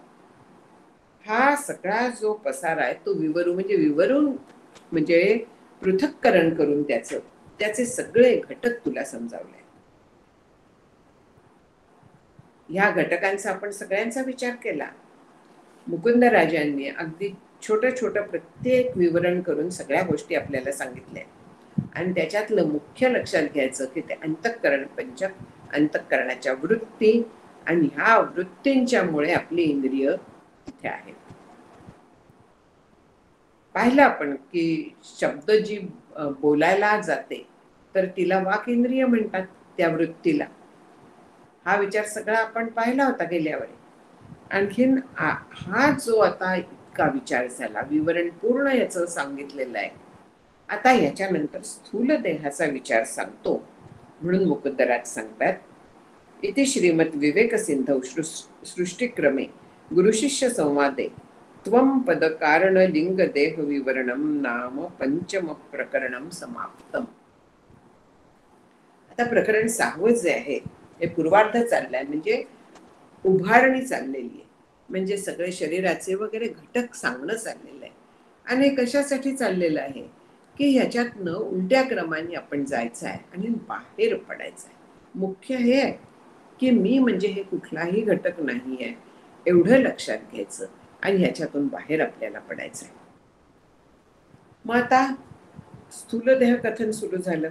S1: हा सगळा जो पसारा आहे तो विवरू, म्हणजे विवरून म्हणजे पृथक्करण करून त्याचे सगळे घटक तुला समजावले. ह्या घटकांचा आपण सगळ्यांचा विचार केला. मुकुंदराजांनी अगदी छोटं छोटं प्रत्येक विवरण करून सगळ्या गोष्टी आपल्याला सांगितल्या. आणि त्याच्यातलं मुख्य लक्षात घ्यायचं की ते अंतःकरण पंचक, अंतःकरणाच्या वृत्ती, आणि ह्या वृत्तींच्यामुळे आपली इंद्रिय तिथे आहेत. पाहिलं आपण की शब्द जी बोलायला जाते तर तिला वाक इंद्रिय म्हणतात, त्या वृत्तीला. हा विचार सगळा आपण पाहिला होता गेल्या वेळी. आणखीन हा जो आता इतका विचार झाला, विवरण पूर्ण याचं सांगितलेलं आहे. आता याच्यानंतर स्थूल देहाचा विचार सांगतो. म्हणून मुकुंदराज सांगतात, इति श्रीमद विवेक सिंधौ सृष्टिक्रमे गुरुशिष्य संवादे त्वं पद कारण लिंग देह विवरणम नाम पंचम प्रकरणम समाप्तम. आता प्रकरण 6वं जे आहे हे पूर्वार्ध चाललंय, म्हणजे उभारणी चाललेली आहे. म्हणजे सगळे शरीराचे वगैरे घटक सांगणं चाललेलं आहे. आणि कशासाठी चाललेलं आहे की ह्याच्यातनं उलट्या क्रमाने आपण जायचं आहे आणि बाहेर पडायचं आहे. मुख्य हे आहे की मी म्हणजे हे कुठलाही घटक नाही आहे, एवढं लक्षात घ्यायचं आणि ह्याच्यातून बाहेर आपल्याला पडायचं आहे. मग आता स्थूल देह कथन सुरू झालं.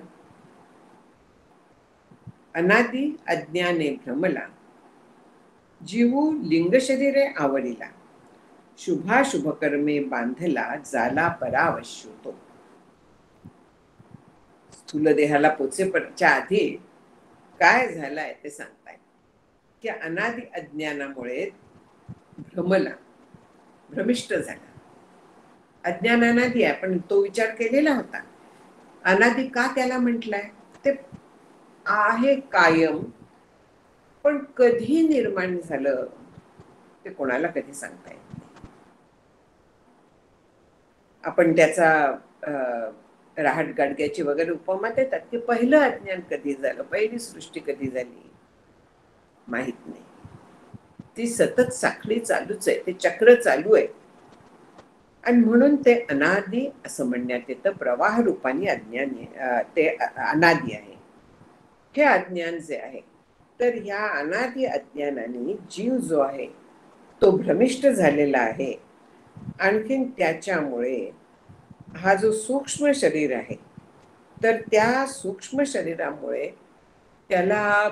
S1: अनादि अज्ञाने भ्रमला, जीवू लिंग शरीरे आवडीला, शुभाशुभ कर्मे बांधला, जाला परावश्युतो. स्थूल देहाला पोचेच्या आधी काय झालंय ते सांगताय की अनादि अज्ञानामुळे भ्रमला, भ्रमिष्ट झाला. अज्ञान अनादि आहे, पण तो विचार केलेला होता. अनादि का त्याला म्हटलंय, ते आहे कायम, पण कधी निर्माण झालं ते कोणाला कधी सांगता येत नाही. आपण त्याचा रहाट गाडग्याची वगैरे उपमा देतात की पहिलं अज्ञान कधी झालं, पहिली सृष्टी कधी झाली, माहित नाही. ती सतत साखळी चालूच आहे, ते चक्र चालू आहे. आणि म्हणून ते अनादि असं म्हणण्यात येतं. प्रवाह रूपाने अज्ञान ते अनादि आहे. हे अज्ञान जे आहे, तर ह्या अनादि अज्ञानाने जीव जो आहे तो भ्रमिष्ट झालेला आहे. आणखीन त्याच्यामुळे हा जो सूक्ष्म शरीर आहे, तर त्या सूक्ष्म शरीरामुळे त्याला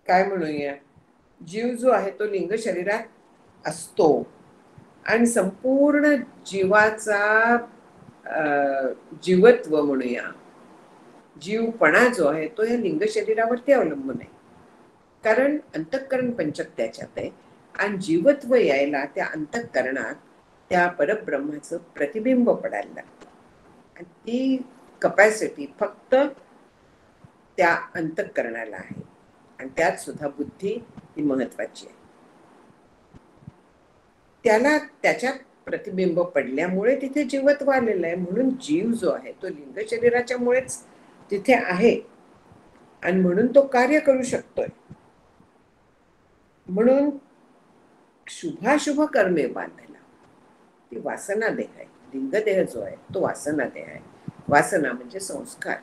S1: काय म्हणूया, जीव जो आहे तो लिंग शरीरात असतो आणि संपूर्ण जीवाचा जीवत्व म्हणूया, जीवपणा जो आहे तो या लिंग शरीरावरती अवलंबून आहे. कारण अंतःकरण पंचक त्याच्यात आहे आणि जीवत्व यायला त्या अंतःकरणात त्या परब्रह्माचं प्रतिबिंब पडायला लागतं. आणि ती कपॅसिटी फक्त त्या अंतःकरणाला आहे. आणि त्यात सुद्धा बुद्धी ही महत्वाची आहे. त्याला त्याच्यात प्रतिबिंब पडल्यामुळे तिथे जीवत्व आलेलं आहे. म्हणून जीव जो आहे तो लिंग शरीराच्या मुळेच तिथे आहे आणि म्हणून तो कार्य करू शकतोय. म्हणून शुभाशुभ कर्मे बांधला, ती वासना देह आहे. लिंगदेह जो आहे तो वासना देह आहे. वासना म्हणजे संस्कार,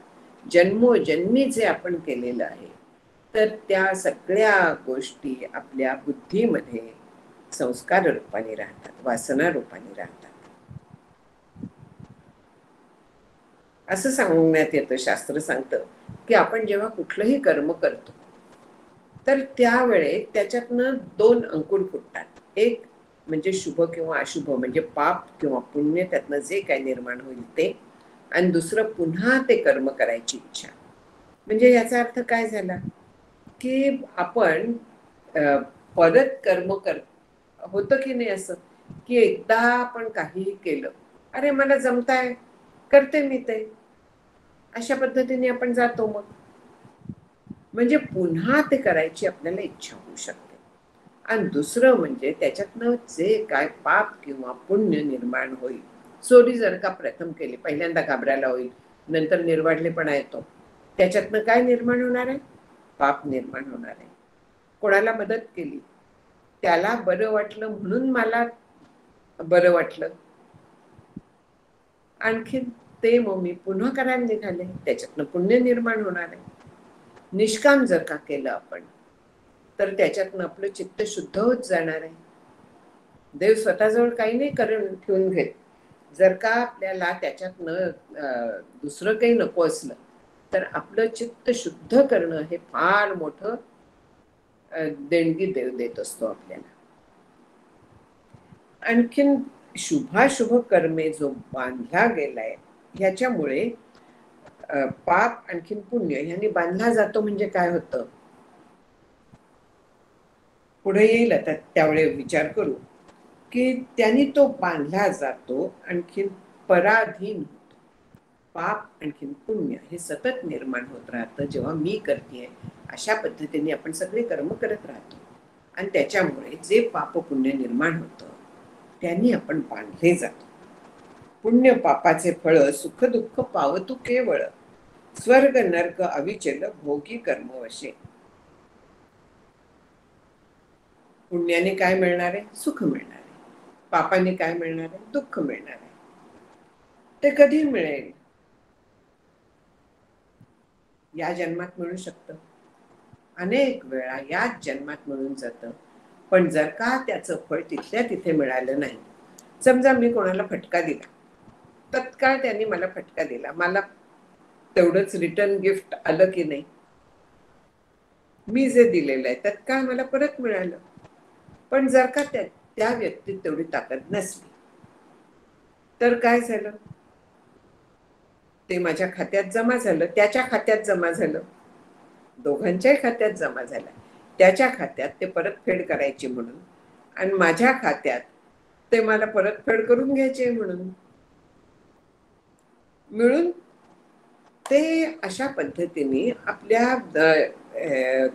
S1: जन्मोजन्मी जे आपण केलेलं आहे, तर त्या सगळ्या गोष्टी आपल्या बुद्धीमध्ये संस्कार रूपाने राहतात, वासना रूपाने राहतात. असं सांगण्यात येतं, शास्त्र सांगतं की आपण जेव्हा कुठलंही कर्म करतो तर त्यावेळेस त्याच्यातनं 2 अंकुर फुटतात. एक म्हणजे शुभ किंवा अशुभ, म्हणजे पाप किंवा पुण्य, त्यातनं जे काय निर्माण होईल ते. आणि दुसरं पुन्हा ते कर्म करायची इच्छा. म्हणजे याचा अर्थ काय झाला की आपण परत कर्म होतं की नाही असं, की एकदा आपण काहीही केलं, अरे मला जमताय, करते मी ते, अशा पद्धतीने आपण जातो. मग म्हणजे पुन्हा ते करायची आपल्याला इच्छा होऊ शकते. आणि दुसरं म्हणजे त्याच्यातनं जे काय पाप किंवा पुण्य निर्माण होईल, चोरी जर का प्रथम केली, पहिल्यांदा घाबरायला होईल, नंतर निर्वाढलेपणा येतो, त्याच्यातनं काय निर्माण होणार आहे? पाप निर्माण होणार आहे. कोणाला मदत केली, त्याला बरं वाटलं म्हणून मला बरं वाटलं, आणखीन ते मग मी पुन्हा करायला निघाले, त्याच्यातनं पुण्य निर्माण होणार आहे. निष्काम जर का केलं आपण, तर त्याच्यातनं आपलं चित्त शुद्ध होत जाणार आहे. देव स्वतःजवळ काही नाही करून ठेवून घेत. जर का आपल्याला त्याच्यातनं दुसरं काही नको असलं, तर आपलं चित्त शुद्ध करणं हे फार मोठं देणगी देव देत असतो आपल्याला. आणखीन शुभाशुभ कर्मे जो बांधला गेलाय, ह्याच्यामुळे पाप आणखीन पुण्य ह्यानी बांधला जातो. म्हणजे काय होतं, पुढे येईल आता त्यावेळे विचार करू, की त्यांनी तो बांधला जातो, आणखीन पराधीन होतो. पाप आणखीन पुण्य हे सतत निर्माण होत राहतं. जेव्हा मी करतेय अशा पद्धतीने आपण सगळे कर्म करत राहतो, आणि त्याच्यामुळे जे पाप पुण्य निर्माण होतं त्यांनी आपण बांधले जातो. पुण्य पापाचे फळ सुख दुःख पावतू केवळ, स्वर्ग नरक अविचल भोगी कर्म वशे. पुण्याने काय मिळणार आहे? सुख मिळणार आहे. पापाने काय मिळणार आहे? दुःख मिळणार आहे. ते कधी मिळेल? या जन्मात मिळू शकतं, अनेक वेळा याच जन्मात मिळून जातं. पण जर का त्याचं फळ तिथल्या तिथे मिळालं नाही, समजा मी कोणाला फटका दिला, तत्काळ त्यांनी मला फटका दिला, मला तेवढंच रिटर्न गिफ्ट आलं की नाही? मी जे दिलेलं आहे तत्काळ मला परत मिळालं. पण जर का त्या व्यक्तीत तेवढी ताकद नसली, तर काय झालं? ते माझ्या खात्यात जमा झालं, त्याच्या खात्यात जमा झालं, दोघांच्याही खात्यात जमा झालं. त्याच्या खात्यात ते परतफेड करायची म्हणून, आणि माझ्या खात्यात ते मला परतफेड करून घ्यायचे म्हणून, मिळून ते अशा पद्धतीने आपल्या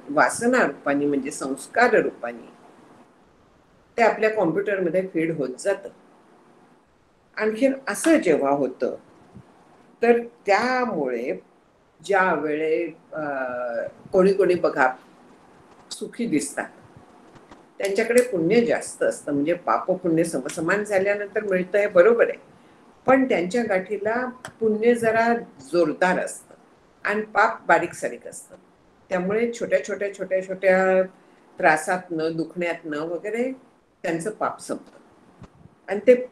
S1: वासना रूपाने म्हणजे संस्कार रूपाने ते आपल्या कॉम्प्युटरमध्ये फीड होत जातं. आणखीन असं जेव्हा होतं, तर त्यामुळे ज्या वेळे कोणी कोणी बघा सुखी दिसतात, त्यांच्याकडे पुण्य जास्त असतं. म्हणजे पाप पुण्य समसमान झाल्यानंतर मिळतं हे बरोबर आहे, पण त्यांच्या गाठीला पुण्य जरा जोरदार असतं आणि पाप बारीक सारीक असतं. त्यामुळे छोट्या छोट्या छोट्या छोट्या त्रासातनं दुखण्यातनं वगैरे त्यांचं पाप संपतं, आणि ते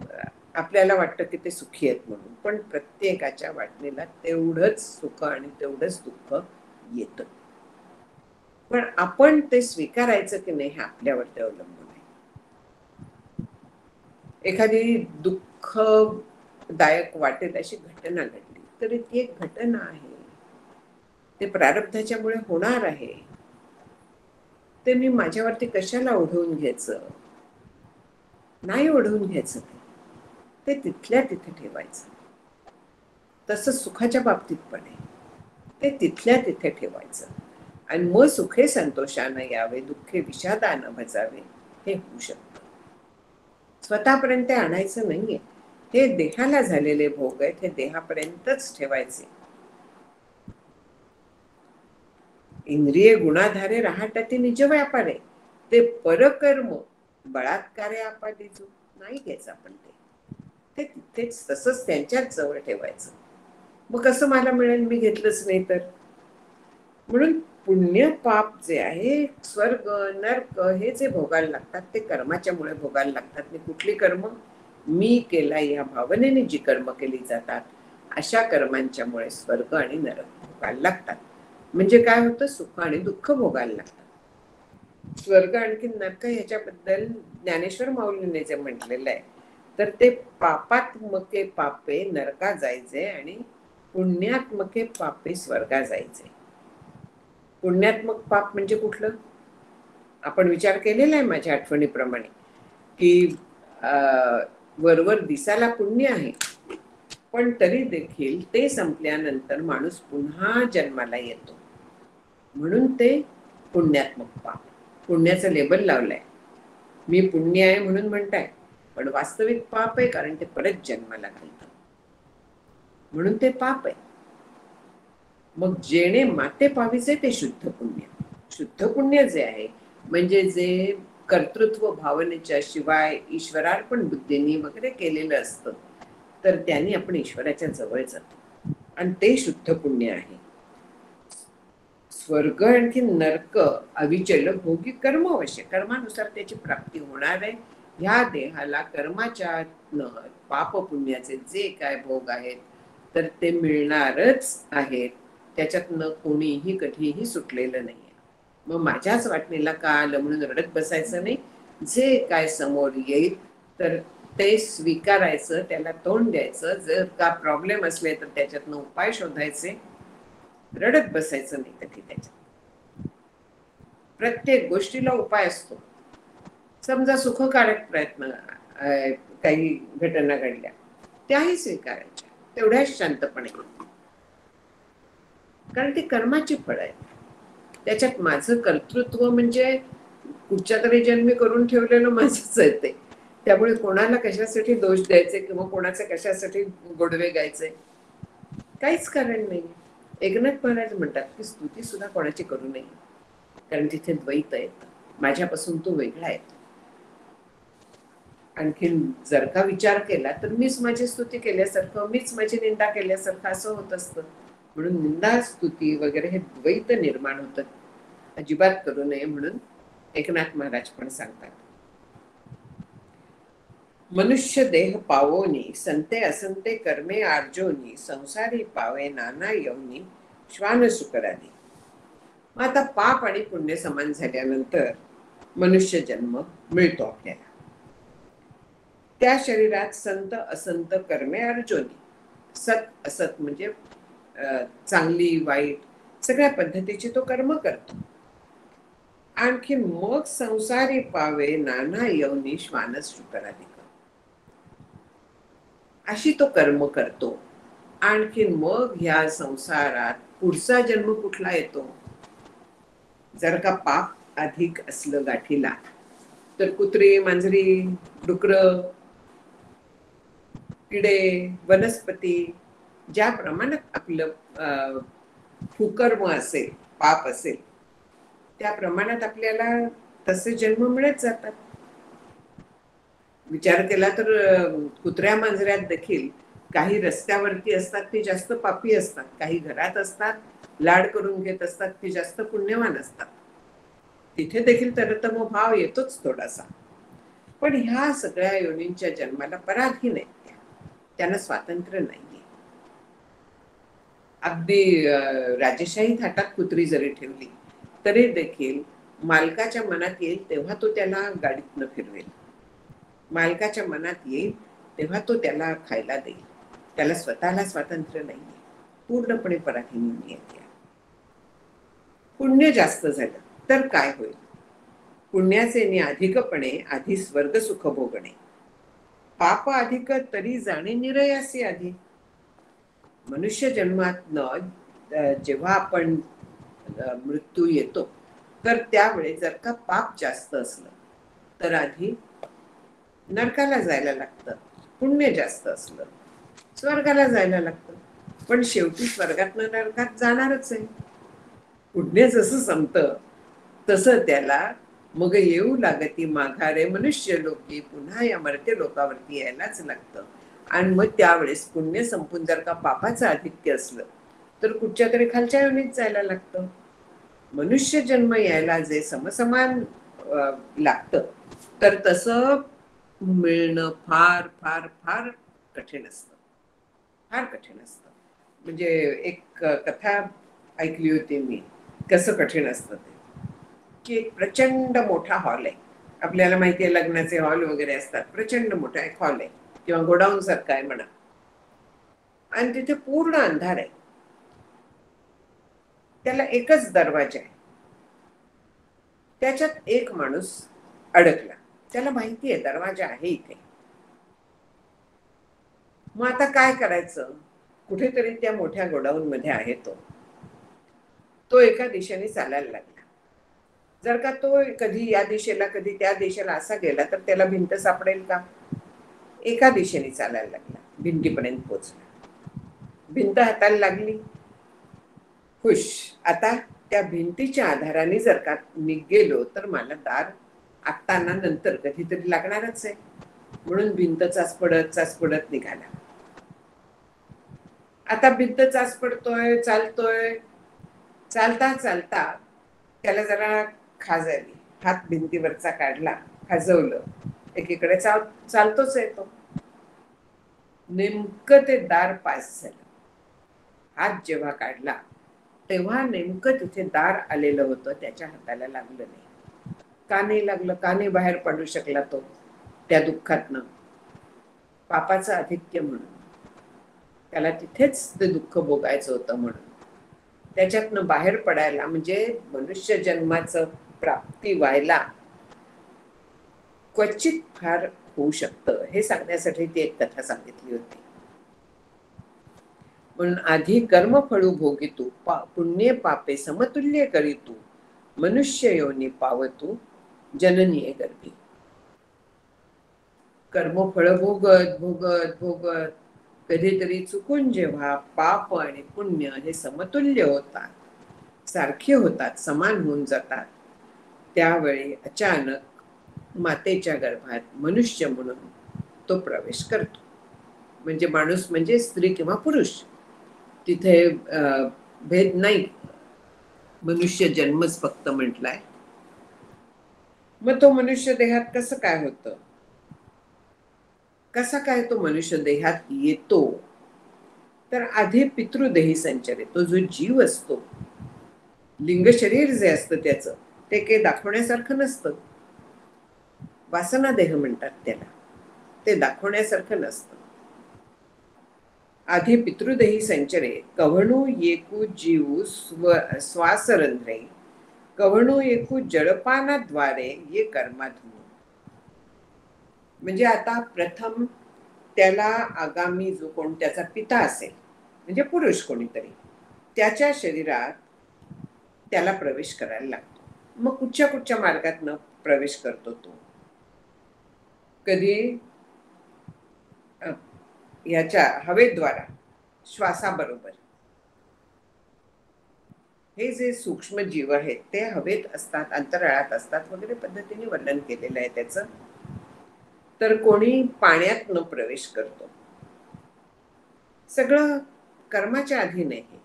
S1: आपल्याला वाटतं की ते सुखी आहेत म्हणून. पण प्रत्येकाच्या वाटणीला तेवढंच सुख आणि तेवढंच दुःख येतं. पण आपण ते स्वीकारायचं की नाही हे आपल्यावरती अवलंबून आहे. एखादी दुःखदायक वाटेल अशी घटना घडली, तरी ती एक घटना आहे, ते प्रारब्धाच्यामुळे होणार आहे. ते मी माझ्यावरती कशाला ओढवून घ्यायचं? नाही ओढवून घ्यायचं, ते तिथल्या तिथे ठेवायचं. तसं सुखाच्या बाबतीत पण आहे, ते तिथल्या तिथे ठेवायचं, आणि मग सुखे संतोषानं यावे, दुःखे विषादानं भजावे, हे होऊ शकतं. स्वतःपर्यंत आणायचं नाहीये. हे देहाला झालेले भोग आहेत, हे देहापर्यंतच ठेवायचे. इंद्रिय गुणाधारे राहताती निज व्यापारे, ते परकर्म बळात्कारे आपादिजू. नाही घ्यायचं आपण ते तिथेच तसंच त्यांच्याच जवळ ठेवायचं. मग कसं मला मिळेल, मी घेतलंच नाही तर? म्हणून पुण्य पाप जे आहे, स्वर्ग नर्क हे जे भोगायला लागतात, ते कर्माच्यामुळे भोगायला लागतात. आणि कुठली कर्म? मी केला या भावनेने जी कर्म केली जातात, अशा कर्मांच्यामुळे स्वर्ग आणि नरक भोगायला लागतात. म्हणजे काय होतं? सुख आणि दुःख भोगायला लागतात. स्वर्ग आणखी नरक ह्याच्याबद्दल ज्ञानेश्वर माऊलीने जे म्हटलेलं आहे, तर ते पापात्मके पापे नरका जायचे आणि पुण्यात्मके पापे स्वर्गा जायचे. पुण्यात्मक पाप म्हणजे कुठलं? आपण विचार केलेला आहे माझ्या आठवणीप्रमाणे, की वरवर दिसायला पुण्य आहे, पण तरी देखील ते संपल्यानंतर माणूस पुन्हा जन्माला येतो, म्हणून ते पुण्यात्मक पाप. पुण्याचं लेबल लावलंय, मी पुण्य आहे म्हणून म्हणताय, पण वास्तविक पाप आहे, कारण ते परत जन्माला घालतं, म्हणून ते पाप आहे. मग जेणे माते पावीचे ते शुद्ध पुण्य. शुद्ध पुण्य जे आहे म्हणजे जे कर्तृत्व भावनेच्या शिवाय ईश्वरार्पण बुद्धीने वगैरे केलेलं असतं, तर त्यांनी आपण ईश्वराच्या जवळ जातो आणि ते शुद्ध पुण्य आहे. स्वर्ग आणखी नरक अविचल भोगी कर्म अवश्य, कर्मानुसार त्याची प्राप्ती होणार आहे. ह्या देहाला कर्माच्या पाप पुण्याचे जे काय भोग आहेत तर ते मिळणारच आहेत, त्याच्यातनं कोणीही कधीही सुटलेलं नाहीये. मग माझ्याच वाटणीला का आलं म्हणून रडत बसायचं नाही. जे काय समोर येईल तर ते स्वीकारायचं, त्याला तोंड द्यायचं. जर का प्रॉब्लेम असले तर त्याच्यातनं उपाय शोधायचे, रडत बसायचं नाही कधी. त्याच्यात प्रत्येक गोष्टीला उपाय असतो. समजा सुखकारक प्रयत्न काही घटना घडल्या, त्याही स्वीकारायच्या तेवढ्याच शांतपणे, कारण ती कर्माची फळ आहे. त्याच्यात माझं कर्तृत्व म्हणजे कुठच्या तरी जन्मी करून ठेवलेलं माझंच आहे ते. त्यामुळे कोणाला कशासाठी दोष द्यायचे किंवा कोणाचे कशासाठी गोडवे गायचे काहीच कारण नाही. एकनाथ महाराज म्हणतात की स्तुती सुद्धा कोणाची करू नये, कारण तिथे द्वैत आहेत, माझ्यापासून तो वेगळा आहे. आणखीन जर का विचार केला तर मीच माझी स्तुती केल्यासारखं, मीच माझी निंदा केल्यासारखं असं होत असतं. म्हणून निंदा स्तुती वगैरे हे द्वैत निर्माण होतं, अजिबात करू नये म्हणून एकनाथ महाराज पण सांगतात. मनुष्य देह पावोनी संते असंते कर्मे आर्जोनी, संसारी पावे नाना यवनी श्वान सुकरादी. मग आता पाप आणि पुण्य समान झाल्यानंतर मनुष्य जन्म मिळतो आपल्याला. त्या शरीरात संत असंत कर्मे अर्जोनी, सत असत म्हणजे चांगली वाईट सगळ्या पद्धतीची तो कर्म करतो. आणखी मग संसारी पावे नाना यवनी श्वानस शुकराधिक, अशी तो कर्म करतो. आणखीन मग ह्या संसारात पुढचा जन्म कुठला येतो. जर का पाप अधिक असलं गाठीला तर कुत्री, मांजरी, डुकर, किडे, वनस्पती, ज्या प्रमाणात आपलं कुकर्म असेल, पाप असेल, त्या प्रमाणात आपल्याला तसे जन्म मिळत जातात. विचार केला तर कुत्र्या मांजऱ्यात देखील काही रस्त्यावरती असतात ते जास्त पापी असतात, काही घरात असतात लाड करून घेत असतात ते जास्त पुण्यवान असतात. तिथे देखील तरतम भाव येतोच थोडासा. पण ह्या सगळ्या योनींच्या जन्माला पराधीन आहेत, त्यांना स्वातंत्र्य नाहीये. अगदी राजेशाही थाटात कुत्री जरी ठेवली तरी देखील मालकाच्या मनात येईल तेव्हा तो त्याला गाडीतनं फिरवेल, मालकाच्या मनात येईल तेव्हा तो त्याला खायला देईल. त्याला स्वतःला स्वातंत्र्य नाहीये, पूर्णपणे पराधीन येते. पुण्य जास्त झालं तर काय होईल. पुण्याचे अधिकपणे आधी स्वर्ग सुख भोगणे, पाप अधिक तरी जाणे निरयासी आधी. मनुष्य जन्मातनं जेव्हा आपण मृत्यू येतो तर त्यावेळेस जर का पाप जास्त असलं तर आधी नरकाला जायला लागतं, पुण्य जास्त असलं स्वर्गाला जायला लागतं. पण शेवटी स्वर्गातनं नरकात जाणारच आहे. पुण्य जसं संपतं तसं त्याला मग येऊ लागती माघारे मनुष्य लोकी, पुन्हा या मर्त्य लोकावरती यायलाच लागतं. आणि मग त्यावेळेस पुण्य संपून जर का पापाचं आधिक्य असलं तर कुठच्या तरी खालच्या योनीत जायला लागतं. मनुष्य जन्म यायला जे समसमान लागतं तर तसं मिळणं फार फार फार कठीण असतं, फार कठीण असतं. म्हणजे एक कथा ऐकली होती मी, कसं कठीण असतं ते. की एक प्रचंड मोठा हॉल आहे, आपल्याला माहिती आहे लग्नाचे हॉल वगैरे असतात, प्रचंड मोठा एक हॉल आहे किंवा गोडाऊन सारखा आहे म्हणा, आणि तिथे पूर्ण अंधार आहे. त्याला एकच दरवाजा आहे, त्याच्यात एक माणूस अडकला, त्याला माहिती आहे दरवाजा आहे इथे, मग आता काय करायचं? कुठेतरी त्या मोठ्या गोडाऊन मध्ये आहे तो एका दिशेने चालायला लागला. जर का तो कधी या दिशेला कधी त्या दिशेला असा गेला तर त्याला भिंत सापडेल का? एका दिशेने चालायला लागला, भिंतीपर्यंत पोहोचला. भिंत हाताला लागली, खुश. आता त्या भिंतीच्या आधाराने जर का मी गेलो तर मला दार आत्ताना नंतर कधीतरी लागणारच आहे. म्हणून भिंत चाचपडत निघाला. आता भिंत चाचपडतोय, चालतोय. चालता चालता त्याला जरा खाज आली. हात भिंतीवरचा काढला, खाजवलं. एकीकडे चालतोच आहे तो. नेमकं ते दार पास झालं. हात जेव्हा काढला तेव्हा नेमकं तिथे दार आलेलं होतं. त्याच्या हाताला लागलं नाही. का नाही लागलं? का नाही बाहेर पडू शकला तो त्या दुःखातनं? पापाचं आधिक्य म्हणून. त्याला तिथेच ते दुःख भोगायचं होतं म्हणून. त्याच्यातनं बाहेर पडायला म्हणजे मनुष्य जन्माचं प्राप्ती व्हायला क्वचित फार होऊ शकतं हे सांगण्यासाठी ती एक कथा सांगितली होती. म्हणून आधी कर्म फळू भोगितू, पुण्य पापे समतुल्य करीतू, मनुष्य योनी पावतू जननीये गर्भी. कर्मफळ भोगत भोगत भोगत कधीतरी चुकून जेव्हा पाप आणि पुण्य हे समतुल्य होतात, सारखे होतात, समान होऊन जातात, त्यावेळी अचानक मातेच्या गर्भात मनुष्य म्हणून तो प्रवेश करतो. म्हणजे माणूस म्हणजे स्त्री किंवा पुरुष, तिथे भेद नाही. मनुष्य जन्मच फक्त म्हटलाय. मग तो मनुष्य देहात कसं काय होतं? कसा काय तो मनुष्य देहात येतो? तर आधी पितृदेही संचार येतो. जो जीव असतो, लिंग शरीर जे असतं त्याचं, ते काही दाखवण्यासारखं नसतं. वासना देह म्हणतात त्याला. ते दाखवण्यासारखं नसतं. आधी पितृदेही संचरे कवणू येकू जीव श्वासरंध्रे, कवणू येकू जळपानाद्वारे ये कर्माधून. म्हणजे आता प्रथम त्याला आगामी जो कोण त्याचा पिता असेल, म्हणजे पुरुष कोणीतरी, त्याच्या शरीरात त्याला प्रवेश करायला लागतो. मग कुठच्या मार्गातनं प्रवेश करतो तो? कधी ह्याच्या हवेद्वारा, श्वासाबरोबर. हे जे सूक्ष्म जीव आहेत ते हवेत असतात, अंतराळात असतात वगैरे पद्धतीने वर्णन केलेलं आहे त्याचं. तर कोणी पाण्यातनं प्रवेश करतो. सगळं कर्माच्या अधीन आहे.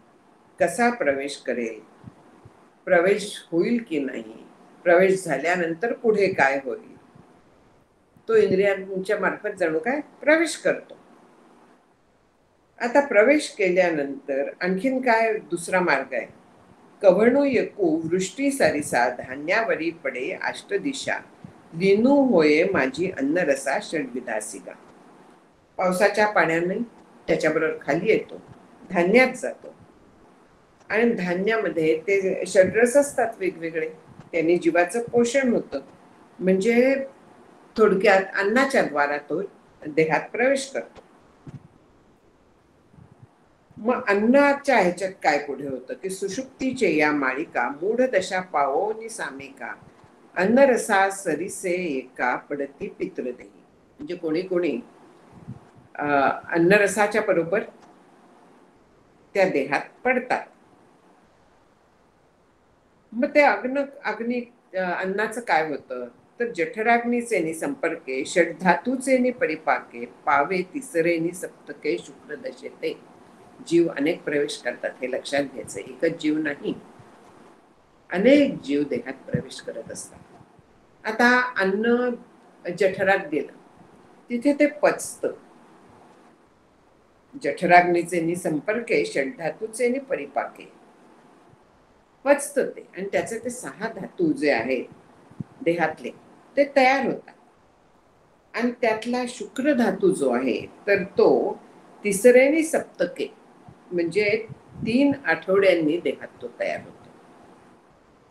S1: कसा प्रवेश करेल, प्रवेश होईल की नाही, प्रवेश झाल्यानंतर पुढे काय होईल, तो इंद्रियांच्या मार्फत जणू काय प्रवेश करतो. आता प्रवेश केल्यानंतर आणखीन काय दुसरा मार्ग आहे? कवणू यकू वृष्टी सारिसा, धान्यावरी पडे अष्टदिशा, लिनू होये माझी अन्नरसा षड्विधासिका. पावसाच्या पाण्याने त्याच्याबरोबर खाली येतो, धान्यात जातो. आणि धान्यामध्ये ते षड्रस असतात वेगवेगळे, त्यांनी जीवाचं पोषण होतं. म्हणजे थोडक्यात अन्नाच्या द्वारा तो देहात प्रवेश करतो. मग अन्नाच्या ह्याच्यात काय पुढे होतं की सुषुप्तीचे या माळिका, मूढ दशा पावोनी सामिका, अन्नरसा सरिसे एका पडती पितृदेही. म्हणजे कोणी कोणी अन्नरसाच्या बरोबर त्या देहात पडतात. मग ते अग्नी अन्नाचं काय होतं तर जठराग्नीचे संपर्के, षड्धातूचे परिपाके, पावे तिसरेनी सप्तके शुक्रदशेते. जीव अनेक प्रवेश करतात, हे लक्षात घ्यायचं. एकच जीव नाही, अनेक जीव देहात प्रवेश करत असतात. आता अन्न जठरात गेलं, तिथे ते पचतं. जठराग्नीचे संपर्के, षड्धातूचे परिपाके, पचतं ते. आणि त्याचे ते 6 धातू जे आहेत देहातले ते तयार होतात. आणि त्यातला शुक्र धातू जो आहे तर तो तिसरेनी सप्तके, म्हणजे 3 आठवड्यांनी देहात तो तयार होतो.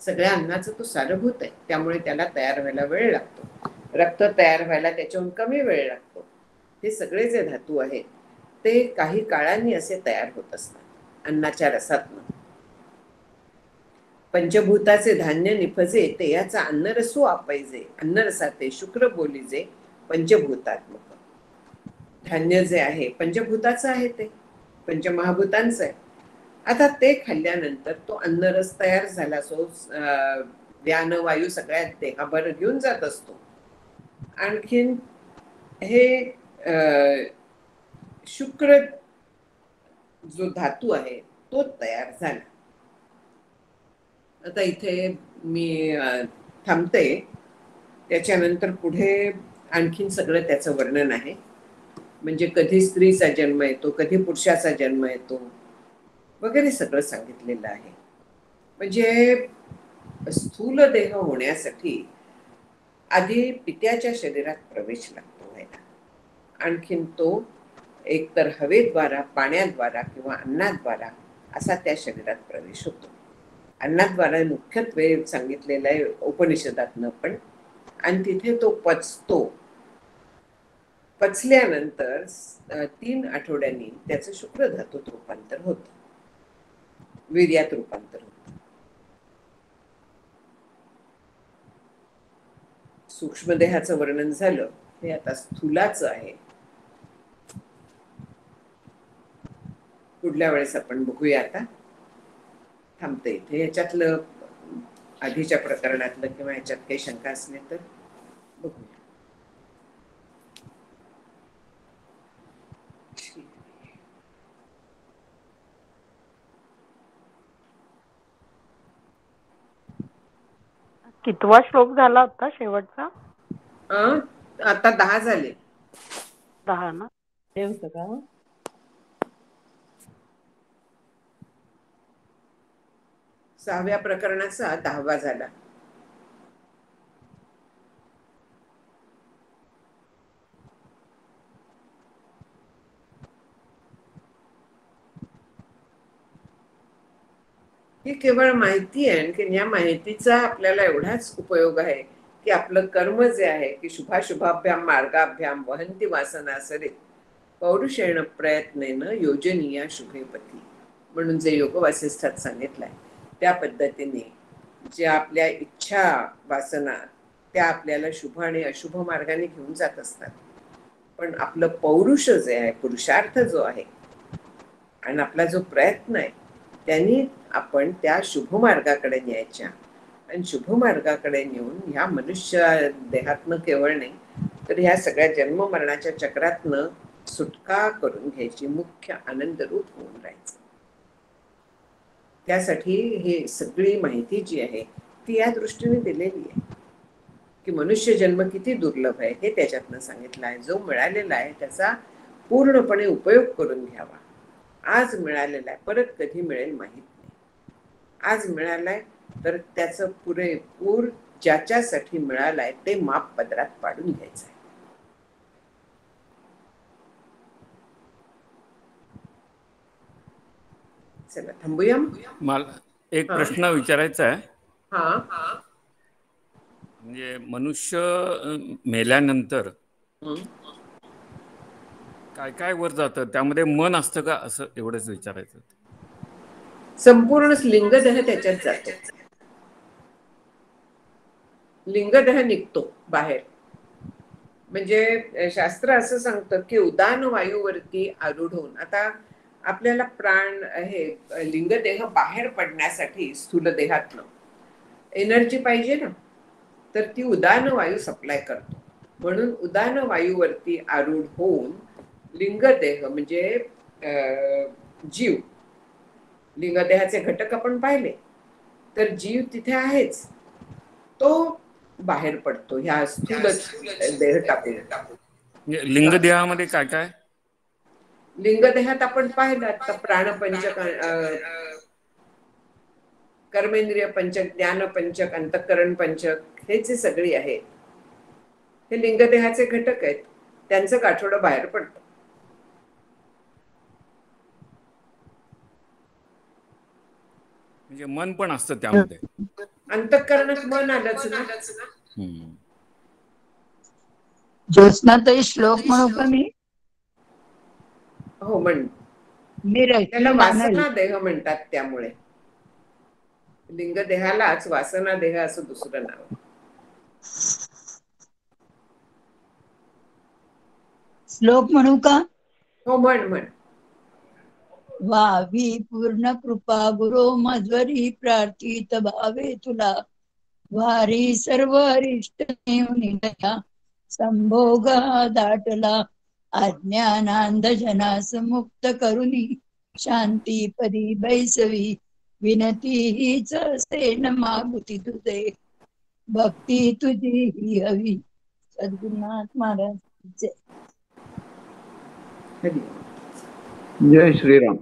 S1: सगळ्या अन्नाचं तो सारभूत आहे, त्यामुळे त्याला तयार व्हायला वेळ लागतो. रक्त तयार व्हायला त्याच्याहून कमी वेळ लागतो. हे सगळे जे धातू आहेत ते काही काळाने असे तयार होत असतात अन्नाच्या रसातनं. पंचभूताचे धान्य निफजे ते याचा अन्नरसू आपैजे, अन्नरसाते शुक्र बोलीजे पंचभूतात्मक. धान्य जे आहे पंचभूताचं आहे, ते पंचमहाभूतांचं आहे. आता ते खाल्ल्यानंतर तो अन्नरस तयार झाला, सो व्यान वायू सगळ्या देहाभर घेऊन जात असतो. आणखीन हे शुक्र जो धातू आहे तो तयार झाला. आता इथे मी थांबते, त्याच्यानंतर पुढे आणखीन सगळं त्याचं वर्णन आहे. म्हणजे कधी स्त्रीचा जन्म येतो, कधी पुरुषाचा जन्म येतो वगैरे सगळं सांगितलेलं आहे. म्हणजे स्थूल देह होण्यासाठी आधी पित्याच्या शरीरात प्रवेश लागतो व्हायला. आणखीन तो एकतर हवेद्वारा, पाण्याद्वारा किंवा अन्नाद्वारा असा त्या शरीरात प्रवेश होतो. अन्नाद्वारा मुख्यत्वे सांगितलेलं आहे उपनिषदातनं पण. आणि तिथे तो पचतो. पचल्यानंतर 3 आठवड्यांनी त्याचं शुक्र धातूत रूपांतर होतं, वीर्यात रूपांतर होतं. सूक्ष्म देहाचं वर्णन झालं, हे आता स्थूलाचं आहे. पुढल्या वेळेस आपण बघूया. आता थांबते इथे. ह्याच्यातलं आधीच्या प्रकरणातलं किंवा ह्याच्यात काही शंका असली तर बघूया.
S2: कितवा श्लोक झाला होता शेवटचा?
S1: आता 10 झाले.
S2: 10 ना? हे होतं का?
S1: 6व्या प्रकरणाचा 10वा झाला. ही केवळ माहिती आहे. आणखी या माहितीचा आपल्याला एवढाच उपयोग आहे की आपलं कर्म जे आहे की शुभाशुभाभ्याम मार्गाभ्याम वहंती वासना सरित पौरुषेण प्रयत्नेन योजनीया शुभेपती म्हणून जे योग वासिष्ठात सांगितलंय त्या पद्धतीने ज्या आपल्या इच्छा वासना त्या आपल्याला शुभ आणि अशुभ मार्गाने घेऊन जात असतात. पण आपलं पौरुष जे आहे, पुरुषार्थ जो आहे आणि आपला जो प्रयत्न आहे त्यांनी आपण त्या शुभ मार्गाकडे न्यायच्या. आणि शुभ मार्गाकडे नेऊन ह्या मनुष्य देहातनं केवळ नाही तर ह्या सगळ्या जन्म मरणाच्या चक्रातनं सुटका करून घ्यायची, मुख्य आनंद रूप होऊन राहायचं. त्यासाठी हे सगळी माहिती जी आहे ती या दृष्टीने दिलेली आहे की मनुष्य जन्म किती दुर्लभ आहे हे त्याच्यातनं सांगितलं आहे. जो मिळालेला आहे त्याचा पूर्णपणे उपयोग करून घ्यावा. आज मिळालेला आहे, परत कधी मिळेल माहित नाही. आज मिळालाय तर त्याचं पुरेपूर ज्याच्यासाठी मिळालाय ते माप पदरात पाडून घ्यायचं आहे. चला थांबूया.
S3: मला एक प्रश्न विचारायचा आहे.
S1: हा,
S3: म्हणजे मनुष्य मेल्यानंतर काय काय वर जातं, त्यामध्ये मन असतं का, असं एवढंच विचारायचं.
S1: संपूर्ण लिंगदेह त्याच्यात जातो. लिंगदेह निघतो बाहेर. म्हणजे शास्त्र असं सांगतं की उदान वायूवरती आरूढ होऊन, आता आपल्याला प्राण हे लिंगदेह बाहेर पडण्यासाठी स्थूल देहातनं एनर्जी पाहिजे ना, तर ती उदान वायू सप्लाय करतो. म्हणून उदान वायूवरती आरूढ होऊन लिंगदेह म्हणजे जीव, लिंगदेहाचे घटक आपण पाहिले तर जीव तिथे आहेच, तो बाहेर पडतो ह्या स्थूल देह टाकून.
S3: लिंगदेहामध्ये काय काय?
S1: लिंगदेहात आपण पाहिलं तर प्राणपंचक, कर्मेंद्रिय पंचक, ज्ञान पंचक, अंतःकरण पंचक हे जे सगळी आहेत हे लिंगदेहाचे घटक आहेत. त्यांचं गाठोडं बाहेर पडतं.
S3: म्हणजे मन पण असतं त्यामध्ये.
S1: अंतःकरणात मन आलंच ना.
S4: ज्योत्स्नाताई श्लोक म्हणू का मी?
S1: हो म्हण
S4: मी
S1: त्याला
S4: रचली म्हणेल.
S1: वासना देह म्हणतात. त्यामुळे लिंग देहालाच वासना देह असं दुसरं नाव.
S4: श्लोक म्हणू का?
S1: हो म्हण म्हण.
S4: व्हावी पूर्ण कृपा गुरो मध्वरी प्रार्थित भावे तुला. वारी सर्व अरिष्ट नेऊन दया संभोग दाटला. अज्ञानांध जनास मुक्त करुणी शांती परी बैसवी. विनती हीच सेन मागुती तुझे भक्ती तुझी ही हवी. सद्गुरुनाथ महाराज जय.
S1: हरी.
S5: जय श्रीराम.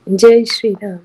S6: जय श्रीराम.